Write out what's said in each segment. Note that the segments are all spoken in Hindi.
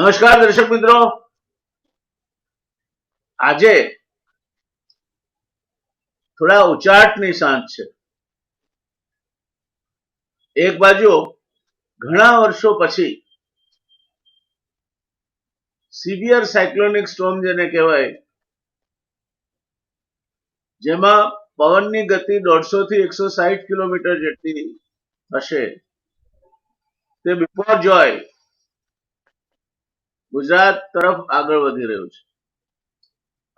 નમસ્કાર દર્શક મિત્રો, આજે થોડા ઉચાટની સાંજ છે. એક બાજુ ઘણા વર્ષો પછી સિવિયર સાયક્લોનિક સ્ટોર્મ જેને કહેવાય, જેમાં પવનની ગતિ 150 થી 160 કિલોમીટર જેટલી હશે, તે બિપોરજોય ગુજરાત તરફ આગળ વધી રહ્યું છે.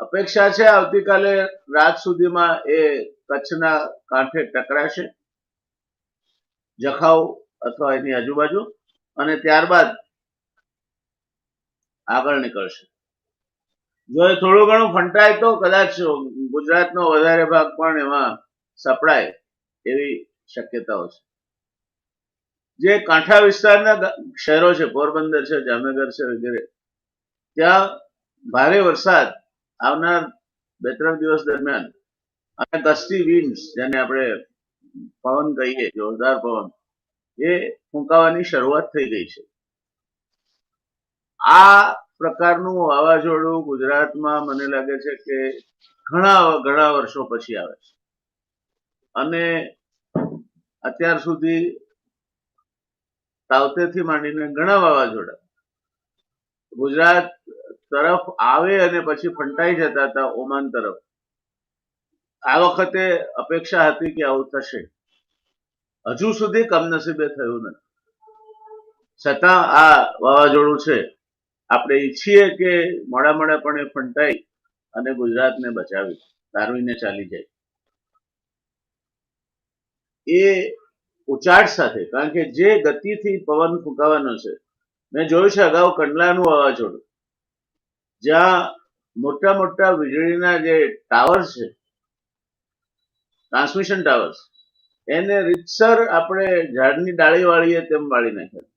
અપેક્ષા છે આવતીકાલે રાત સુધીમાં એ કચ્છના કાંઠે ટકરાશે, જખાઉ અથવા એની આજુબાજુ, અને ત્યારબાદ આગળ નીકળશે. જો એ થોડું ઘણું ફંટાય તો કદાચ ગુજરાતનો વધારે ભાગ પણ એમાં સપડાય એવી શક્યતાઓ છે. જે કાંઠા વિસ્તારના શહેરો છે, પોરબંદર છે, જામનગર છે વગેરે, ત્યાં ભારે વરસાદ આવનાર 2-3 દિવસ દરમિયાન અને ગસ્ટી વિન્ડ્સ જેને આપણે પવન કહીએ, જોરદાર પવન, એ ફૂંકાવાની શરૂઆત થઈ ગઈ છે. આ પ્રકારનું વાવાઝોડું ગુજરાતમાં મને લાગે છે કે ઘણા વર્ષો પછી આવે છે. અને અત્યાર સુધી તાવતેથી માંડીને ઘણા વાવાઝોડા ગુજરાત તરફ આવે અને પછી ફંટાઈ જતા હતા ઓમાન તરફ. આ વખતે અપેક્ષા હતી કે આવું થશે. હજુ સુધી કમનસીબે થયું નથી. છતાં આ વાવાઝોડું છે, આપણે ઈચ્છીએ કે મોડા પણ એ ફંટાઈ અને ગુજરાતને બચાવી તારવીને ચાલી જાય. એ ઉચાટ સાથે, કારણ કે જે ગતિથી પવન ફૂંકાવાનો છે, મેં જોયું છે અગાઉ કંડલાનું વાવાઝોડું, જ્યાં મોટા મોટા વીજળીના જે ટાવર્સ છે, ટ્રાન્સમિશન ટાવર્સ, એને રીતસર આપણે ઝાડની ડાળી વાળીએ તેમ વાળી નાખ્યા.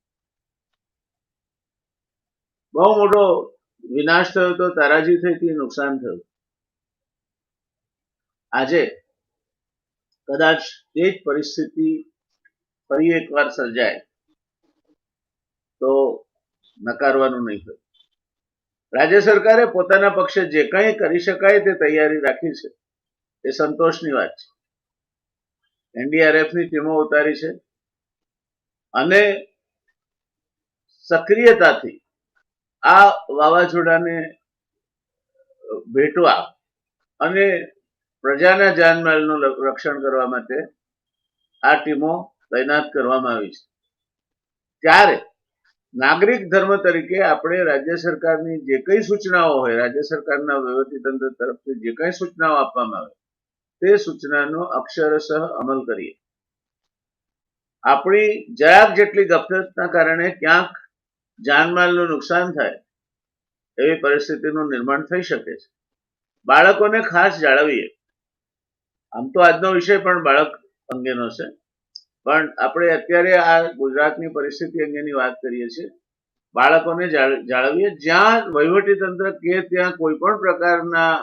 બહુ મોટો વિનાશ થયો હતો, તારાજી થઈ હતી, નુકસાન થયું. આજે કદાચ તે જ પરિસ્થિતિ ફરી એકવાર સર્જાય તો નકારવાનું નહીં હોય. રાજ્ય સરકારે પોતાના પક્ષે જે કંઈ કરી શકાય તે તૈયારી રાખી છે, એ સંતોષની વાત છે. એનડીઆરએફની ટીમો ઉતારી છે અને સક્રિયતાથી આ વાવાઝોડાને ભેટવા અને પ્રજાના જાનમાલનું રક્ષણ કરવા માટે આ ટીમો તૈનાત કરવામાં આવી છે. ત્યારે નાગરિક ધર્મ તરીકે આપણે રાજ્ય સરકારની જે કંઈ સૂચનાઓ હોય, રાજ્ય સરકારના વહીવટીતંત્ર તરફથી જે કંઈ સૂચનાઓ આપવામાં આવે, તે સૂચનાનો અક્ષરશઃ અમલ કરીએ. આપણી જરાક જેટલી ગફલતના કારણે ક્યાંક જાનમાલનું નુકસાન થાય એવી પરિસ્થિતિનું નિર્માણ થઈ શકે છે. બાળકોને ખાસ જાળવીએ. આમ તો આજનો વિષય પણ બાળક અંગેનો છે, પણ આપણે અત્યારે આ ગુજરાતની પરિસ્થિતિ અંગેની વાત કરીએ છીએ. બાળકોને જાળવીએ. જ્યાં વહીવટીતંત્ર કે ત્યાં કોઈ પણ પ્રકારના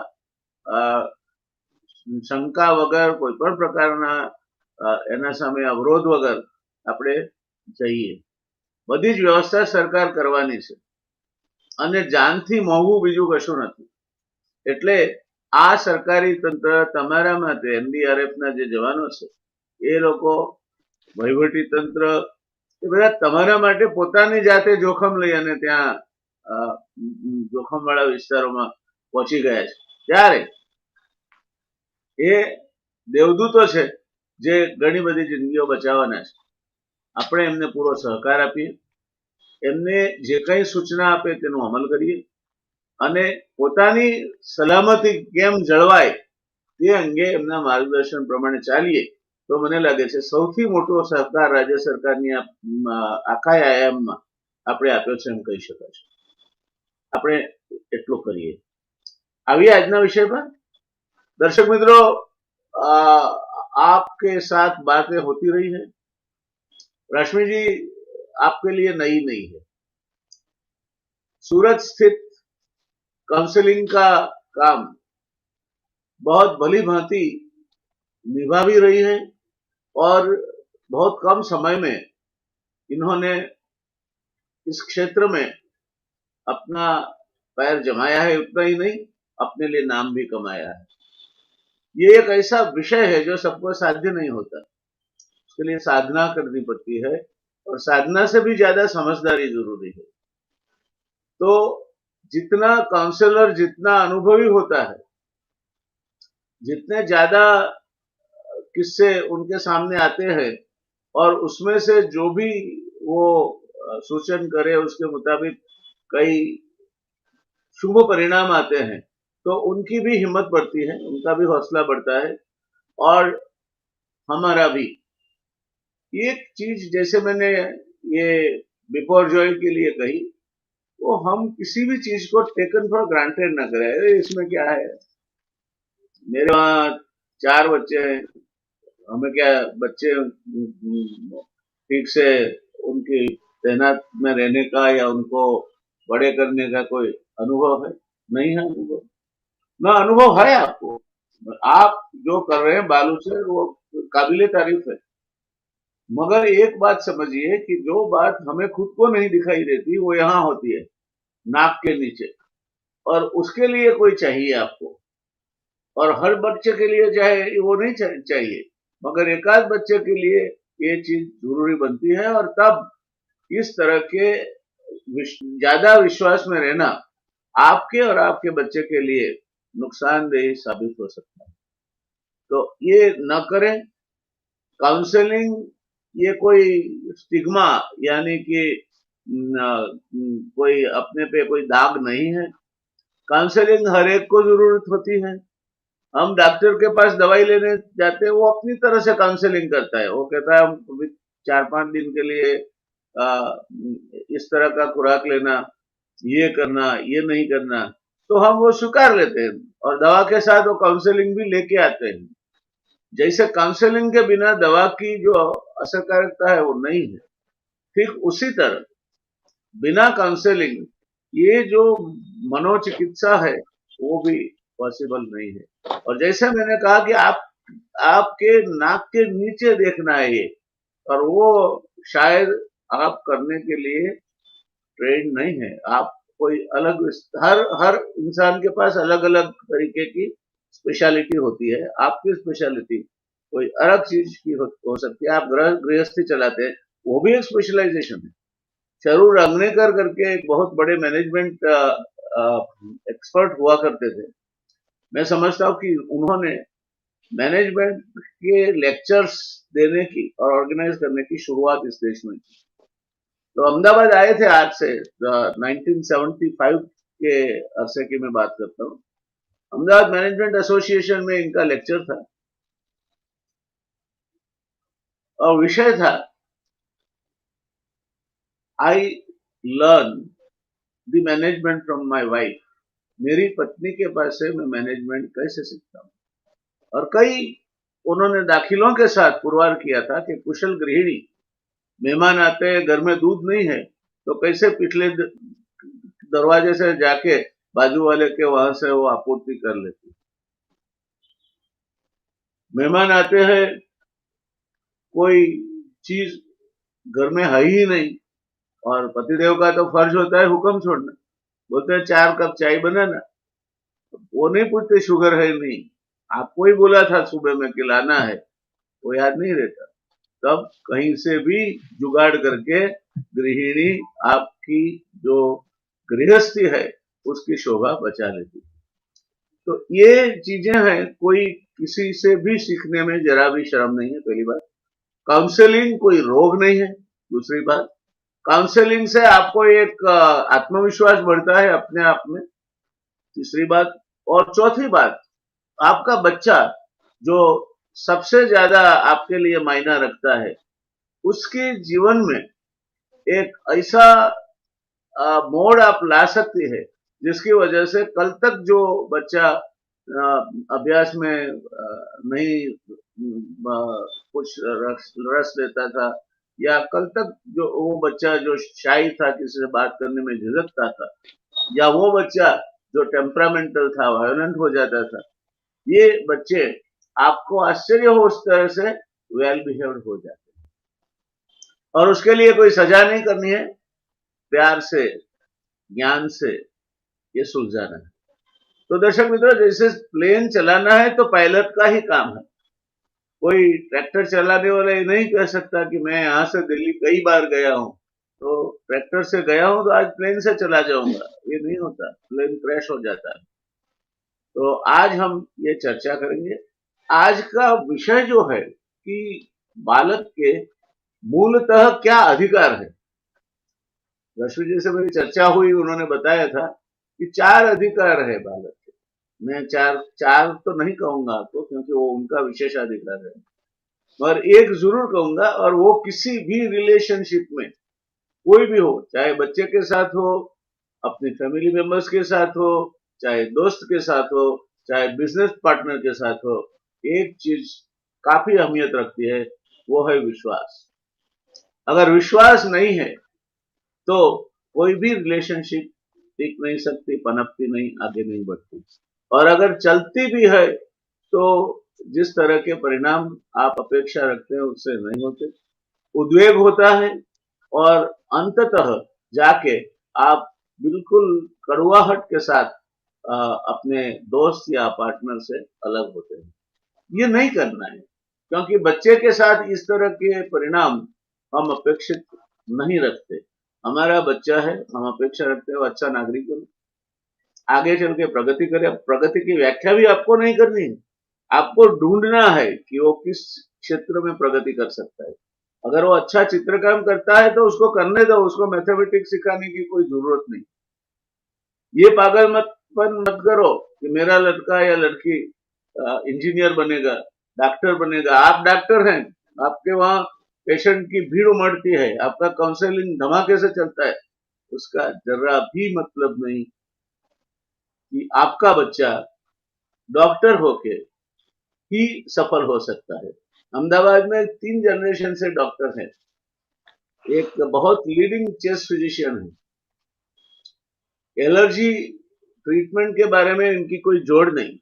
શંકા વગર, કોઈ પણ પ્રકારના એના સામે અવરોધ વગર આપણે જઈએ. બધી જ વ્યવસ્થા સરકાર કરવાની છે અને જાનથી મોંઘું બીજું કશું નથી. એટલે આ સરકારી તંત્ર તમારા માટે, એનડીઆરએફના જે જવાનો છે, એ લોકો, વહીવટી તંત્ર, એ બધા તમારા માટે પોતાની જાતે જોખમ લઈ અને ત્યાં જોખમવાળા વિસ્તારોમાં પહોંચી ગયા છે. ત્યારે એ દેવદૂતો છે જે ઘણી બધી જિંદગીઓ બચાવવાના છે. આપણે એમને પૂરો સહકાર આપીએ, એમને જે કંઈ સૂચના આપે તેનો અમલ કરીએ અને પોતાની સલામતી કેમ જળવાય તે અંગે એમના માર્ગદર્શન પ્રમાણે ચાલીએ તો મને લાગે છે સૌથી મોટો સહકાર રાજ્ય સરકારની આખા આયામમાં આપણે આપ્યો છે એમ કહી શકાય છે. આપણે એટલું કરીએ. आइए આજના વિષય पर. दर्शक मित्रों, आपके साथ बातें होती रही है. रश्मि जी आपके लिए नई नहीं है. सूरत स्थित काउंसलिंग का काम बहुत भली भांति निभा भी रही है और बहुत कम समय में इन्होंने इस क्षेत्र में अपना पैर जमाया है, उतना ही नहीं अपने लिए नाम भी कमाया है। ये एक ऐसा विषय है जो सबको साध्य नहीं होता, उसके लिए साधना करनी पड़ती है, और साधना से भी ज्यादा समझदारी जरूरी है। तो जितना काउंसलर जितना अनुभवी होता है, जितने ज्यादा किस्से उनके सामने आते हैं, और उसमें से जो भी वो सूचन करे उसके मुताबिक कई शुभ परिणाम आते हैं, तो उनकी भी हिम्मत बढ़ती है, उनका भी हौसला बढ़ता है, और हमारा भी। एक चीज जैसे मैंने ये बिफोर जॉय के लिए कही, वो हम किसी भी चीज को टेकन फॉर ग्रांटेड ना करें। अरे इसमें क्या है, मेरे वहाँ 4 बच्चे हैं, हमें क्या बच्चे ठीक से उनकी तैनात में रहने का या उनको बड़े करने का कोई अनुभव है? नहीं है अनुभव। ना अनुभव है आपको, आप जो कर रहे हैं बालू से वो काबिले तारीफ है। मगर एक बात समझिए कि जो बात हमें खुद को नहीं दिखाई देती वो यहाँ होती है, नाक के नीचे, और उसके लिए कोई चाहिए आपको। और हर बच्चे के लिए चाहे वो नहीं चाहिए, मगर एकाध बच्चे के लिए ये चीज जरूरी बनती है, और तब इस तरह के ज्यादा विश्वास में रहना आपके और आपके बच्चे के लिए नुकसानदेह साबित हो सकता है। तो ये न करें। काउंसलिंग ये कोई स्टिग्मा, यानी कि कोई अपने पे कोई दाग नहीं है। काउंसलिंग हर एक को जरूरत होती है। हम डॉक्टर के पास दवाई लेने जाते हैं, वो अपनी तरह से काउंसलिंग करता है, वो कहता है हम 4-5 दिन के लिए आ, इस तरह का खुराक लेना, ये करना, ये नहीं करना, तो हम वो स्वीकार लेते हैं, और दवा के साथ वो काउंसलिंग भी लेके आते हैं। जैसे काउंसलिंग के बिना दवा की जो असरकारिता है वो नहीं है, ठीक उसी तरह बिना काउंसलिंग ये जो मनोचिकित्सा है वो भी पॉसिबल नहीं है। और जैसे मैंने कहा कि आपके नाक के नीचे देखना है ये, और वो शायद आप करने के लिए ट्रेन नहीं है। आप कोई अलग, हर हर इंसान के पास अलग अलग तरीके की स्पेशलिटी होती है। आपकी स्पेशलिटी कोई अलग चीज की हो सकती है। आप गृहस्थी चलाते हैं, वो भी एक स्पेशलाइजेशन है। शरू रंगनेकर करके एक बहुत बड़े मैनेजमेंट एक्सपर्ट हुआ करते थे। मैं समझता हूँ कि उन्होंने मैनेजमेंट के लेक्चर्स देने की और ऑर्गेनाइज करने की शुरुआत इस देश में की। तो अहमदाबाद आए थे, आज से 1975 के अरसे की मैं बात करता हूँ। अहमदाबाद मैनेजमेंट एसोसिएशन में इनका लेक्चर था, और विषय था I learn the management from my wife. मेरी पत्नी के पास से मैं मैनेजमेंट कैसे सीखता हूँ। और कई उन्होंने दाखिलों के साथ पुरवार किया था कि कुशल गृहिणी, मेहमान आते हैं, घर में दूध नहीं है, तो कैसे पिछले दरवाजे से जाके बाजू वाले के वहां से वो आपूर्ति कर लेती। मेहमान आते हैं, कोई चीज घर में है ही नहीं, और पतिदेव का तो फर्ज होता है हुक्म छोड़ना। बोलते हैं 4 कप चाय बनाना, वो नहीं पूछते शुगर है नहीं, आपको ही बोला था सुबह में कि लाना है, वो याद नहीं रहता। तब कहीं से भी जुगाड़ करके गृहिणी आपकी जो गृहस्थी है उसकी शोभा बचा लेती। तो ये चीजें हैं, कोई किसी से भी सीखने में जरा भी शर्म नहीं है, पहली बात। काउंसलिंग कोई रोग नहीं है, दूसरी बात। काउंसलिंग से आपको एक आत्मविश्वास बढ़ता है अपने आप में, तीसरी बात। और चौथी बात, आपका बच्चा जो सबसे ज्यादा आपके लिए मायना रखता है, उसके जीवन में एक ऐसा मोड़ आप ला सकती है जिसकी वजह से कल तक जो बच्चा अभ्यास में नहीं कुछ रस लेता था, या कल तक जो वो बच्चा जो शाई था, किसी से बात करने में झिझकता था, या वो बच्चा जो टेम्परामेंटल था, वायलेंट हो जाता था, ये बच्चे आपको आश्चर्य हो उस तरह से वेल बिहेव्ड हो जाते हैं। और उसके लिए कोई सजा नहीं करनी है, प्यार से ज्ञान से ये सुलझाना है। तो दर्शक मित्रों, जैसे प्लेन चलाना है तो पायलट का ही काम है। कोई ट्रैक्टर चलाने वाला ये नहीं कह सकता कि मैं यहाँ से दिल्ली कई बार गया हूँ, तो ट्रैक्टर से गया हूँ तो आज प्लेन से चला जाऊंगा। ये नहीं होता, प्लेन क्रैश हो जाता है। तो आज हम ये चर्चा करेंगे। आज का विषय जो है कि बालक के मूलतः क्या अधिकार है। रश्मि जी से मेरी चर्चा हुई, उन्होंने बताया था कि 4 अधिकार है बालक के। मैं चार तो नहीं कहूंगा आपको, क्योंकि वो उनका विशेषाधिकार है, और एक जरूर कहूंगा, और वो किसी भी रिलेशनशिप में कोई भी हो, चाहे बच्चे के साथ हो, अपनी फैमिली मेंबर्स के साथ हो, चाहे दोस्त के साथ हो, चाहे बिजनेस पार्टनर के साथ हो, एक चीज काफी अहमियत रखती है, वो है विश्वास। अगर विश्वास नहीं है तो कोई भी रिलेशनशिप टिक नहीं सकती, पनपती नहीं, आगे नहीं बढ़ती। और अगर चलती भी है तो जिस तरह के परिणाम आप अपेक्षा रखते हैं उससे नहीं होते, उद्वेग होता है, और अंततः जाके आप बिल्कुल कड़वाहट के साथ अपने दोस्त या पार्टनर से अलग होते हैं। ये नहीं करना है, क्योंकि बच्चे के साथ इस तरह के परिणाम हम अपेक्षित नहीं रखते। हमारा बच्चा है, हम अपेक्षा रखते हैं वो अच्छा नागरिक बने, आगे चल के प्रगति करे। प्रगति की व्याख्या भी आपको नहीं करनी है, आपको ढूंढना है कि वो किस क्षेत्र में प्रगति कर सकता है। अगर वो अच्छा चित्रकाम करता है तो उसको करने दो, उसको मैथमेटिक्स सिखाने की कोई जरूरत नहीं। ये पागल मत करो कि मेरा लड़का या लड़की इंजीनियर बनेगा, डॉक्टर बनेगा। आप डॉक्टर हैं, आपके वहां पेशेंट की भीड़ उमड़ती है, आपका काउंसलिंग धमाके से चलता है, उसका जरा भी मतलब नहीं कि आपका बच्चा डॉक्टर होके ही सफल हो सकता है। अहमदाबाद में 3 जनरेशन से डॉक्टर हैं। एक बहुत लीडिंग चेस्ट फिजिशियन है। एलर्जी ट्रीटमेंट के बारे में इनकी कोई जोड़ नहीं।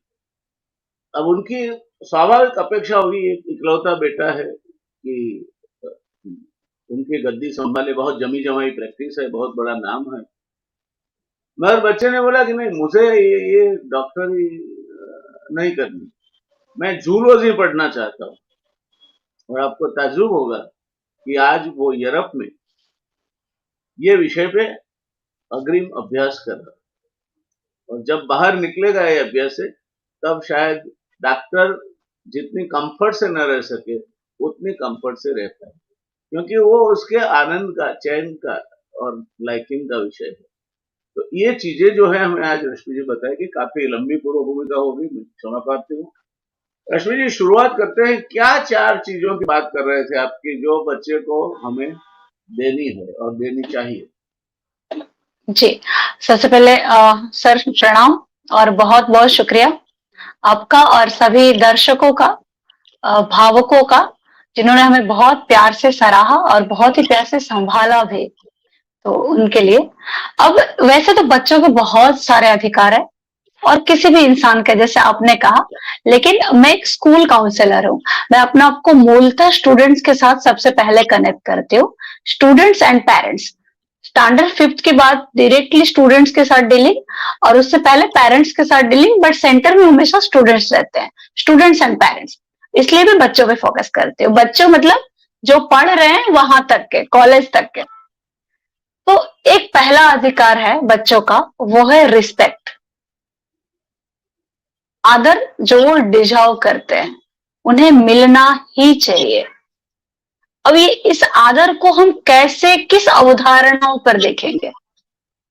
अब उनकी स्वाभाविक अपेक्षा होगी, एक इकलौता बेटा है, कि उनकी गद्दी संभाले, बहुत जमी जमाई प्रैक्टिस है, बहुत बड़ा नाम है। मगर बच्चे ने बोला कि नहीं, मुझे ये डॉक्टरी नहीं करनी, मैं जूलॉजी पढ़ना चाहता हूँ। और आपको ताज्जुब होगा कि आज वो यूरोप में ये विषय पे अग्रिम अभ्यास कर रहा है, और जब बाहर निकलेगा ये अभ्यास से, तब शायद डॉक्टर जितनी कंफर्ट से न रह सके उतनी कंफर्ट से रह पाए, क्योंकि वो उसके आनंद का, चैन का और लाइकिंग का विषय है। तो ये चीजें जो है हमें आज रश्मि जी बताए कि काफी लंबी पूर्व भूमिका होगी, मैं क्षमा प्रार्थी हूँ। रश्मि जी, शुरुआत करते हैं। क्या 4 चीजों की बात कर रहे थे आपकी, जो बच्चे को हमें देनी है और देनी चाहिए? जी, सबसे पहले सर प्रणाम और बहुत बहुत शुक्रिया आपका और सभी दर्शकों का, भावुकों का, जिन्होंने हमें बहुत प्यार से सराहा और बहुत ही प्यार से संभाला भी, तो उनके लिए। अब वैसे तो बच्चों के बहुत सारे अधिकार है, और किसी भी इंसान के, जैसे आपने कहा, लेकिन मैं एक स्कूल काउंसलर हूँ। मैं अपना आपको मूलतः स्टूडेंट्स के साथ सबसे पहले कनेक्ट करती हूँ, students and parents. Standard 5th के बाद डायरेक्टली स्टूडेंट्स के साथ डीलिंग, और उससे पहले पेरेंट्स के साथ डीलिंग, बट सेंटर में हमेशा स्टूडेंट्स रहते हैं, स्टूडेंट्स एंड पेरेंट्स। इसलिए मैं बच्चों पे फोकस करती हूँ। बच्चों मतलब जो पढ़ रहे हैं वहां तक के, कॉलेज तक के। तो एक पहला अधिकार है बच्चों का, वो है रिस्पेक्ट, आदर, जो वो डिजर्व करते हैं, उन्हें मिलना ही चाहिए। अब ये इस आदर को हम कैसे, किस अवधारणाओं पर देखेंगे,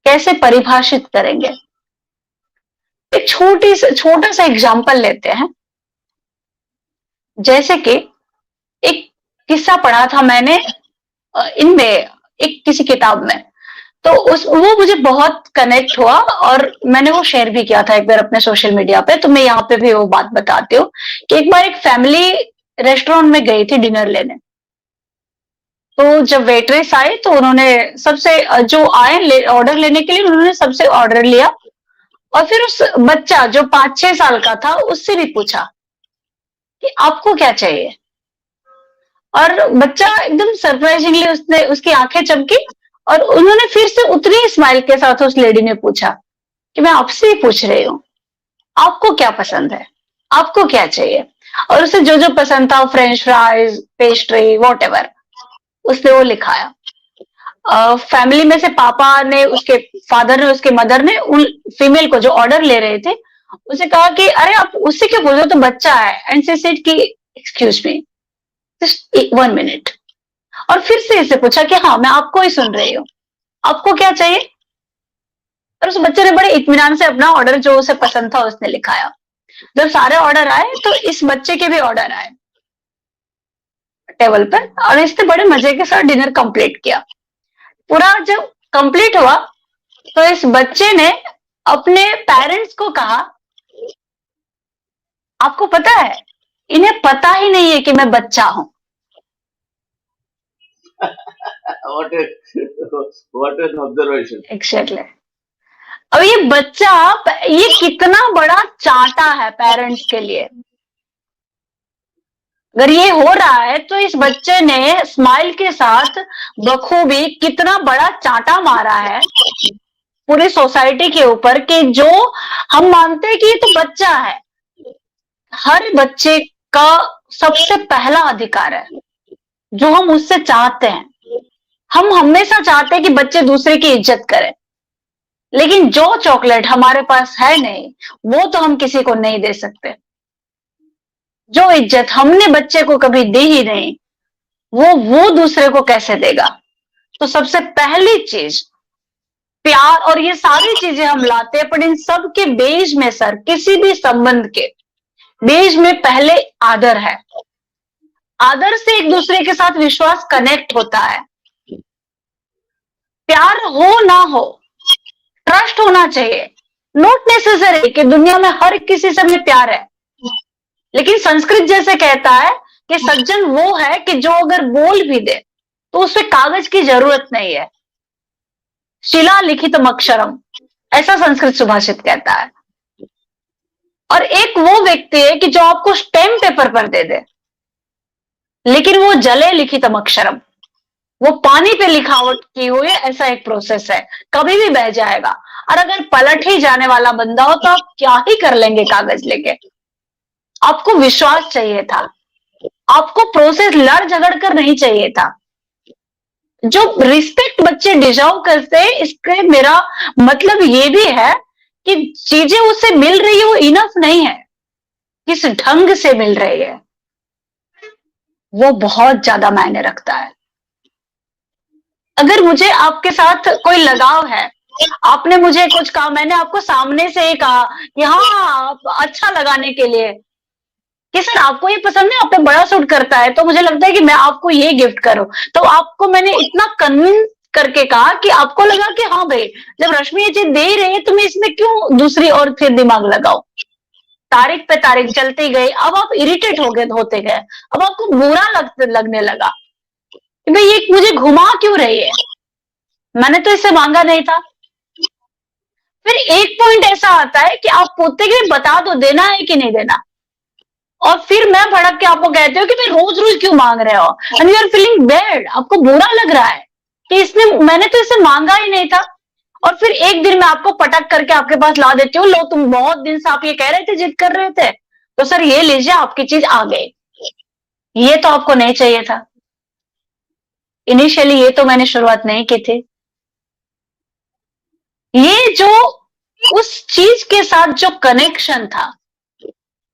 कैसे परिभाषित करेंगे? एक छोटा सा एग्जाम्पल लेते हैं। जैसे कि एक किस्सा पढ़ा था मैंने इनमें, एक किसी किताब में, तो वो मुझे बहुत कनेक्ट हुआ, और मैंने वो शेयर भी किया था एक बार अपने सोशल मीडिया पे। तो मैं यहाँ पे भी वो बात बताती हूँ कि एक बार एक फैमिली रेस्टोरेंट में गई थी डिनर लेने। तो जब वेटरेस आई तो उन्होंने सबसे, जो आए ऑर्डर लेने के लिए, उन्होंने सबसे ऑर्डर लिया, और फिर उस बच्चा जो 5-6 साल का था उससे भी पूछा कि आपको क्या चाहिए। और बच्चा एकदम सरप्राइजिंगली, उसने, उसकी आंखें चमकी और उन्होंने फिर से उतनी स्माइल के साथ उस लेडी ने पूछा कि मैं आपसे ही पूछ रही हूँ, आपको क्या पसंद है, आपको क्या चाहिए? और उसे जो जो पसंद था, French fries, pastry, what ever, उसने वो लिखाया। फैमिली में से पापा ने, उसके फादर ने, उसके मदर ने उन फीमेल को जो ऑर्डर ले रहे थे उसे कहा कि अरे आप उससे क्यों बोल रहे हो, तो बच्चा है। एंड शी सेड कि एक्सक्यूज मी, जस्ट 1 मिनट। और फिर से इसे पूछा कि हाँ मैं आपको ही सुन रही हूँ, आपको क्या चाहिए? और उस बच्चे ने बड़े इत्मीनान से अपना ऑर्डर जो उसे पसंद था उसने लिखाया। जब सारे ऑर्डर आए तो इस बच्चे के भी ऑर्डर आए टेबल पर, और इसने बड़े मजे के साथ डिनर कंप्लीट किया। पूरा जब कंप्लीट हुआ तो इस बच्चे ने अपने पेरेंट्स को कहा, आपको पता है इन्हें पता ही नहीं है कि मैं बच्चा हूं। What an observation. एग्जैक्टली। अब ये बच्चा, ये कितना बड़ा चांटा है पेरेंट्स के लिए। अगर ये हो रहा है तो इस बच्चे ने स्माइल के साथ बखूबी कितना बड़ा चांटा मारा है पूरी सोसाइटी के ऊपर, कि जो हम मानते हैं कि ये तो बच्चा है। हर बच्चे का सबसे पहला अधिकार है जो हम उससे चाहते हैं। हम हमेशा चाहते हैं कि बच्चे दूसरे की इज्जत करें, लेकिन जो चॉकलेट हमारे पास है नहीं, वो तो हम किसी को नहीं दे सकते। जो इज्जत हमने बच्चे को कभी दी ही नहीं, वो दूसरे को कैसे देगा? तो सबसे पहली चीज प्यार, और ये सारी चीजें हम लाते हैं, पर इन सब के बेज में सर, किसी भी संबंध के बेज में पहले आदर है। आदर से एक दूसरे के साथ विश्वास कनेक्ट होता है। प्यार हो ना हो, ट्रस्ट होना चाहिए। नॉट नेसेसरी कि दुनिया में हर किसी से हमें प्यार है, लेकिन संस्कृत जैसे कहता है कि सज्जन वो है कि जो अगर बोल भी दे तो उसपे कागज की जरूरत नहीं है, शिला लिखितम अक्षरम, ऐसा संस्कृत सुभाषित कहता है। और एक वो व्यक्ति है कि जो आपको स्टैम्प पेपर पर दे दे, लेकिन वो जले लिखितम अक्षरम, वो पानी पे लिखावट की हुई है, ऐसा एक प्रोसेस है, कभी भी बह जाएगा। और अगर पलट ही जाने वाला बंदा हो तो आप क्या ही कर लेंगे कागज लेके? आपको विश्वास चाहिए था, आपको प्रोसेस लड़ झगड़ कर नहीं चाहिए था। जो रिस्पेक्ट बच्चे डिजर्व करते हैं, इसके मेरा मतलब ये भी है कि चीजें उससे मिल रही है वो इनफ नहीं है, किस ढंग से मिल रही है वो बहुत ज्यादा मायने रखता है। अगर मुझे आपके साथ कोई लगाव है, आपने मुझे कुछ कहा, मैंने आपको सामने से ही कहा कि हाँ अच्छा लगाने के लिए कि सर आपको ये पसंद है, आप पे बड़ा सूट करता है, तो मुझे लगता है कि मैं आपको ये गिफ्ट करूं। तो आपको मैंने इतना कन्विंस करके कहा कि आपको लगा कि हाँ भाई, जब रश्मि ये चीज दे ही रही है तो मैं इसमें क्यों दूसरी और फिर दिमाग लगाऊं। तारीख पे तारीख चलती गई, अब आप इरिटेट हो गए, होते गए, अब आपको बुरा लगने लगा कि भाई ये मुझे घुमा क्यों रही है, मैंने तो इससे मांगा नहीं था। फिर एक पॉइंट ऐसा आता है कि आप पोते के लिए बता दो देना है कि नहीं देना, और फिर मैं भड़क के आपको कहती हूँ कि भाई रोज रोज क्यों मांग रहे हो, and you are feeling bad, आपको बुरा लग रहा है कि इसने, मैंने तो इसे मांगा ही नहीं था। और फिर एक दिन मैं आपको पटक करके आपके पास ला देती हूँ, लो तुम बहुत दिन से आप ये कह रहे थे, जिद कर रहे थे, तो सर ये लीजिए आपकी चीज आ गई। ये तो आपको नहीं चाहिए था, इनिशियली ये तो मैंने शुरुआत नहीं की थी। ये जो उस चीज के साथ जो कनेक्शन था,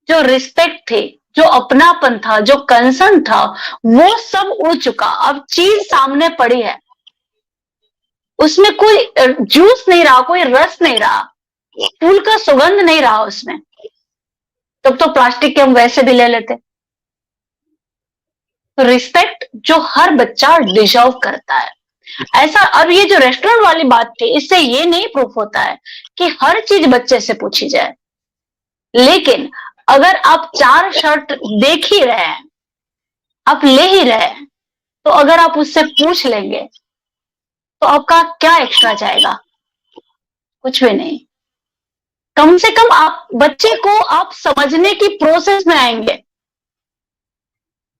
जो रिस्पेक्ट थी, जो अपनापन था, जो कंसर्न था, वो सब उड़ चुका। अब चीज सामने पड़ी है, उसमें कोई जूस नहीं रहा, कोई रस नहीं रहा, फूल का सुगंध नहीं रहा उसमें, तब तो प्लास्टिक के हम वैसे भी ले लेते। रिस्पेक्ट जो हर बच्चा डिजर्व करता है, ऐसा। अब ये जो रेस्टोरेंट वाली बात थी, इससे ये नहीं प्रूफ होता है कि हर चीज बच्चे से पूछी जाए, लेकिन अगर आप 4 शर्ट देख ही रहे हैं, आप ले ही रहे हैं, तो अगर आप उससे पूछ लेंगे तो आपका क्या एक्स्ट्रा जाएगा? कुछ भी नहीं। कम से कम आप बच्चे को आप समझने की प्रोसेस में आएंगे।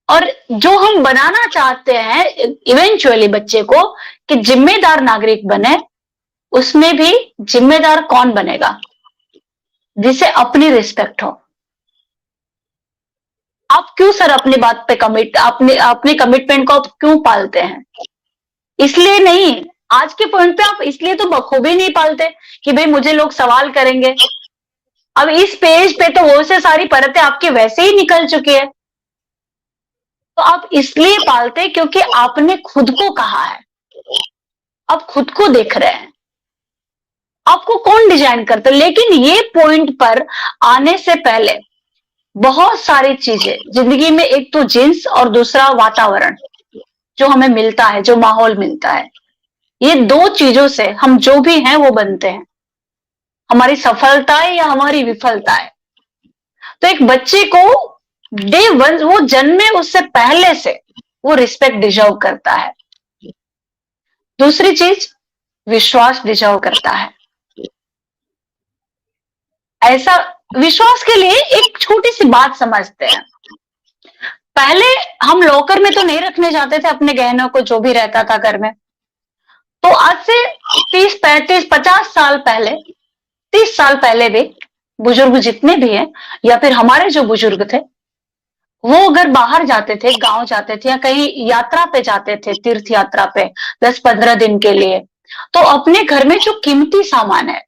और जो हम बनाना चाहते हैं इवेंचुअली बच्चे को कि जिम्मेदार नागरिक बने, उसमें भी जिम्मेदार कौन बनेगा? जिसे अपनी रिस्पेक्ट हो। आप क्यों सर अपनी बात पे अपने कमिटमेंट को आप क्यों पालते हैं? इसलिए नहीं, आज के पॉइंट पे आप इसलिए तो बखूबी नहीं पालते कि भाई मुझे लोग सवाल करेंगे। अब इस पेज पे तो वो से सारी परतें आपकी वैसे ही निकल चुकी है, तो आप इसलिए पालते क्योंकि आपने खुद को कहा है, आप खुद को देख रहे हैं। आपको कौन डिजाइन करता है? लेकिन ये पॉइंट पर आने से पहले बहुत सारी चीजें जिंदगी में, एक तो जिन्स और दूसरा वातावरण जो हमें मिलता है, जो माहौल मिलता है, ये दो चीजों से हम जो भी हैं वो बनते हैं। हमारी सफलताएं या हमारी विफलताएं। तो एक बच्चे को डे वन, वो जन्मे उससे पहले से वो रिस्पेक्ट डिजर्व करता है। दूसरी चीज, विश्वास डिजर्व करता है। ऐसा विश्वास के लिए एक छोटी सी बात समझते हैं। पहले हम लॉकर में तो नहीं रखने जाते थे अपने गहनों को, जो भी रहता था घर में। तो आज से 30, 35, 50 साल पहले, 30 साल पहले भी बुजुर्ग जितने भी हैं या फिर हमारे जो बुजुर्ग थे, वो अगर बाहर जाते थे, गांव जाते थे या कहीं यात्रा पे जाते थे, तीर्थ यात्रा पे 10-15 दिन के लिए, तो अपने घर में जो कीमती सामान है,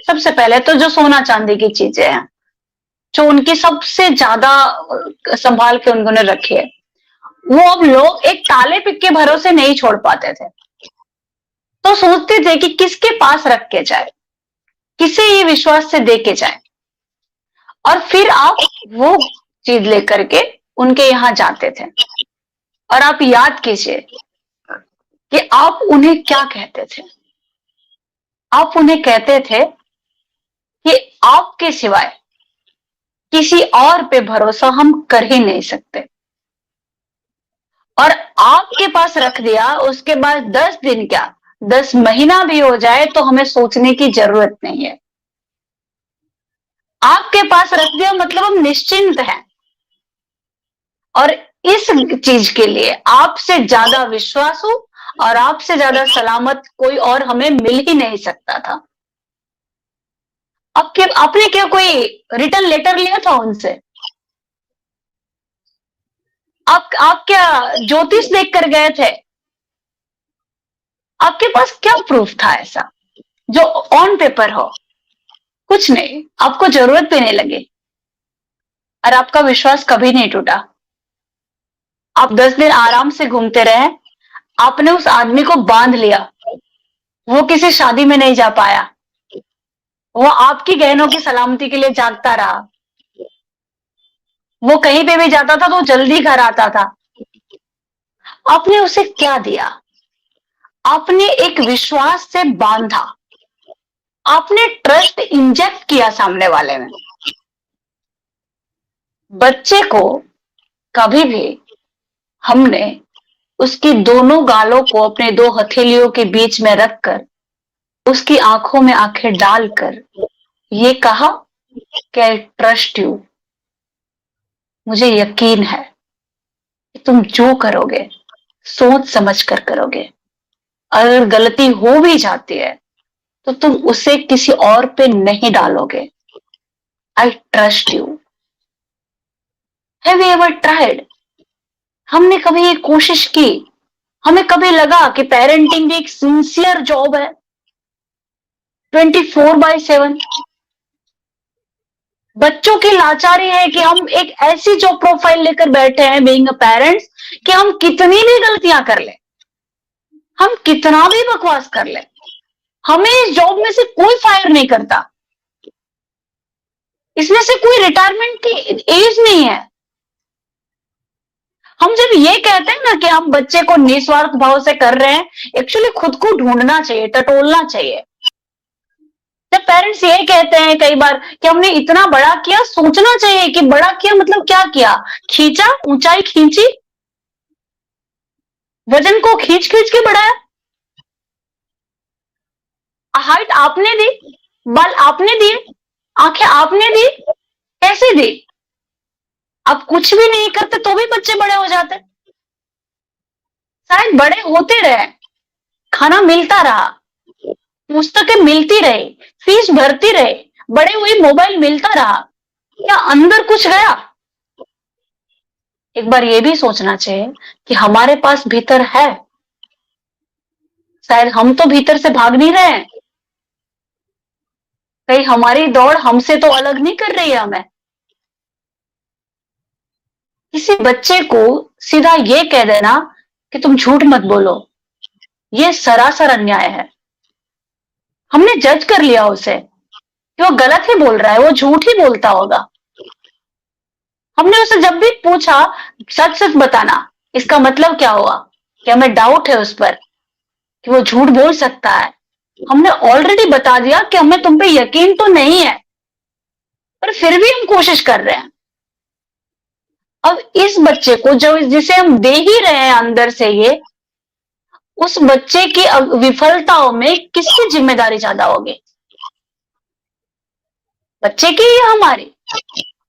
सबसे पहले तो जो सोना चांदी की चीजें हैं, जो उनकी सबसे ज्यादा संभाल के उन्होंने रखी है, वो अब लोग एक ताले पिक के भरोसे नहीं छोड़ पाते थे। तो सोचते थे कि किसके पास रख के जाए, किसे ये विश्वास से दे के जाए, और फिर आप वो चीज लेकर के उनके यहां जाते थे। और आप याद कीजिए कि आप उन्हें क्या कहते थे। आप उन्हें कहते थे कि आपके सिवाय किसी और पे भरोसा हम कर ही नहीं सकते, और आपके पास रख दिया, उसके बाद 10 दिन क्या, 10 महीना भी हो जाए तो हमें सोचने की जरूरत नहीं है। आपके पास रख दिया मतलब हम निश्चिंत हैं, और इस चीज के लिए आपसे ज्यादा विश्वास हो और आपसे ज्यादा सलामत कोई और हमें मिल ही नहीं सकता था। आपने क्या कोई रिटर्न लेटर लिया था उनसे? आप क्या ज्योतिष देख कर गए थे? आपके पास क्या प्रूफ था ऐसा जो ऑन पेपर हो? कुछ नहीं, आपको जरूरत भी नहीं लगी, और आपका विश्वास कभी नहीं टूटा। आप 10 दिन आराम से घूमते रहे, आपने उस आदमी को बांध लिया, वो किसी शादी में नहीं जा पाया, वो आपकी गहनों की सलामती के लिए जागता रहा। वो कहीं पे भी जाता था तो जल्दी घर आता था। आपने उसे क्या दिया? आपने एक विश्वास से बांधा, आपने ट्रस्ट इंजेक्ट किया सामने वाले में। बच्चे को कभी भी हमने उसकी दोनों गालों को अपने दो हथेलियों के बीच में रखकर, उसकी आंखों में आंखें डालकर ये कहा कि आई ट्रस्ट यू, मुझे यकीन है कि तुम जो करोगे सोच समझ कर करोगे। अगर गलती हो भी जाती है तो तुम उसे किसी और पे नहीं डालोगे। I trust you. Have you ever tried? हमने कभी ये कोशिश की? हमें कभी लगा कि पेरेंटिंग भी एक सिंसियर जॉब है, 24/7? बच्चों की लाचारी है कि हम एक ऐसी जॉब प्रोफाइल लेकर बैठे हैं बीइंग अ पेरेंट्स, कि हम कितनी भी गलतियां कर ले, हम कितना भी बकवास कर ले, हमें इस जॉब में से कोई फायर नहीं करता। इसमें से कोई रिटायरमेंट की एज नहीं है। हम जब ये कहते हैं ना कि हम बच्चे को निस्वार्थ भाव से कर रहे हैं, एक्चुअली खुद को ढूंढना चाहिए, टटोलना चाहिए। जब पेरेंट्स ये कहते हैं कई बार कि हमने इतना बड़ा किया, सोचना चाहिए कि बड़ा किया मतलब क्या किया? खींचा, ऊंचाई खींची, वजन को खींच खींच के बढ़ाया, हाइट आपने दी, बाल आपने दिए, आंखें आपने दी, कैसे दी? आप कुछ भी नहीं करते तो भी बच्चे बड़े हो जाते, शायद बड़े होते रहे, खाना मिलता रहा, पुस्तकें मिलती रही, फीस भरती रही, बड़े हुए मोबाइल मिलता रहा, क्या अंदर कुछ गया? एक बार ये भी सोचना चाहिए कि हमारे पास भीतर है, शायद हम तो भीतर से भाग नहीं रहे हैं, कहीं हमारी दौड़ हमसे तो अलग नहीं कर रही है हमें। किसी बच्चे को सीधा ये कह देना कि तुम झूठ मत बोलो, ये सरासर अन्याय है। हमने जज कर लिया उसे कि वो गलत ही बोल रहा है, वो झूठ ही बोलता होगा। हमने उसे जब भी पूछा सच सच बताना, इसका मतलब क्या हुआ कि हमें डाउट है उस पर कि वो झूठ बोल सकता है। हमने ऑलरेडी बता दिया कि हमें तुम पे यकीन तो नहीं है, पर फिर भी हम कोशिश कर रहे हैं। अब इस बच्चे को जो जिसे हम दे ही रहे हैं अंदर से ये, उस बच्चे की विफलताओं में किसकी जिम्मेदारी ज्यादा होगी? बच्चे की या हमारी?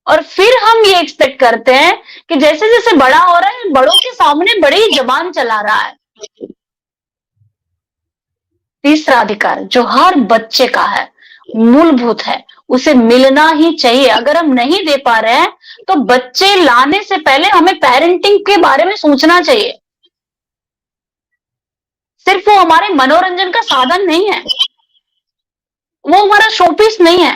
और फिर हम ये एक्सपेक्ट करते हैं कि जैसे जैसे बड़ा हो रहा है, बड़ों के सामने बड़ी जबान चला रहा है। तीसरा अधिकार जो हर बच्चे का है, मूलभूत है, उसे मिलना ही चाहिए। अगर हम नहीं दे पा रहे हैं तो बच्चे लाने से पहले हमें पेरेंटिंग के बारे में सोचना चाहिए। सिर्फ वो हमारे मनोरंजन का साधन नहीं है, वो हमारा शोपीस नहीं है।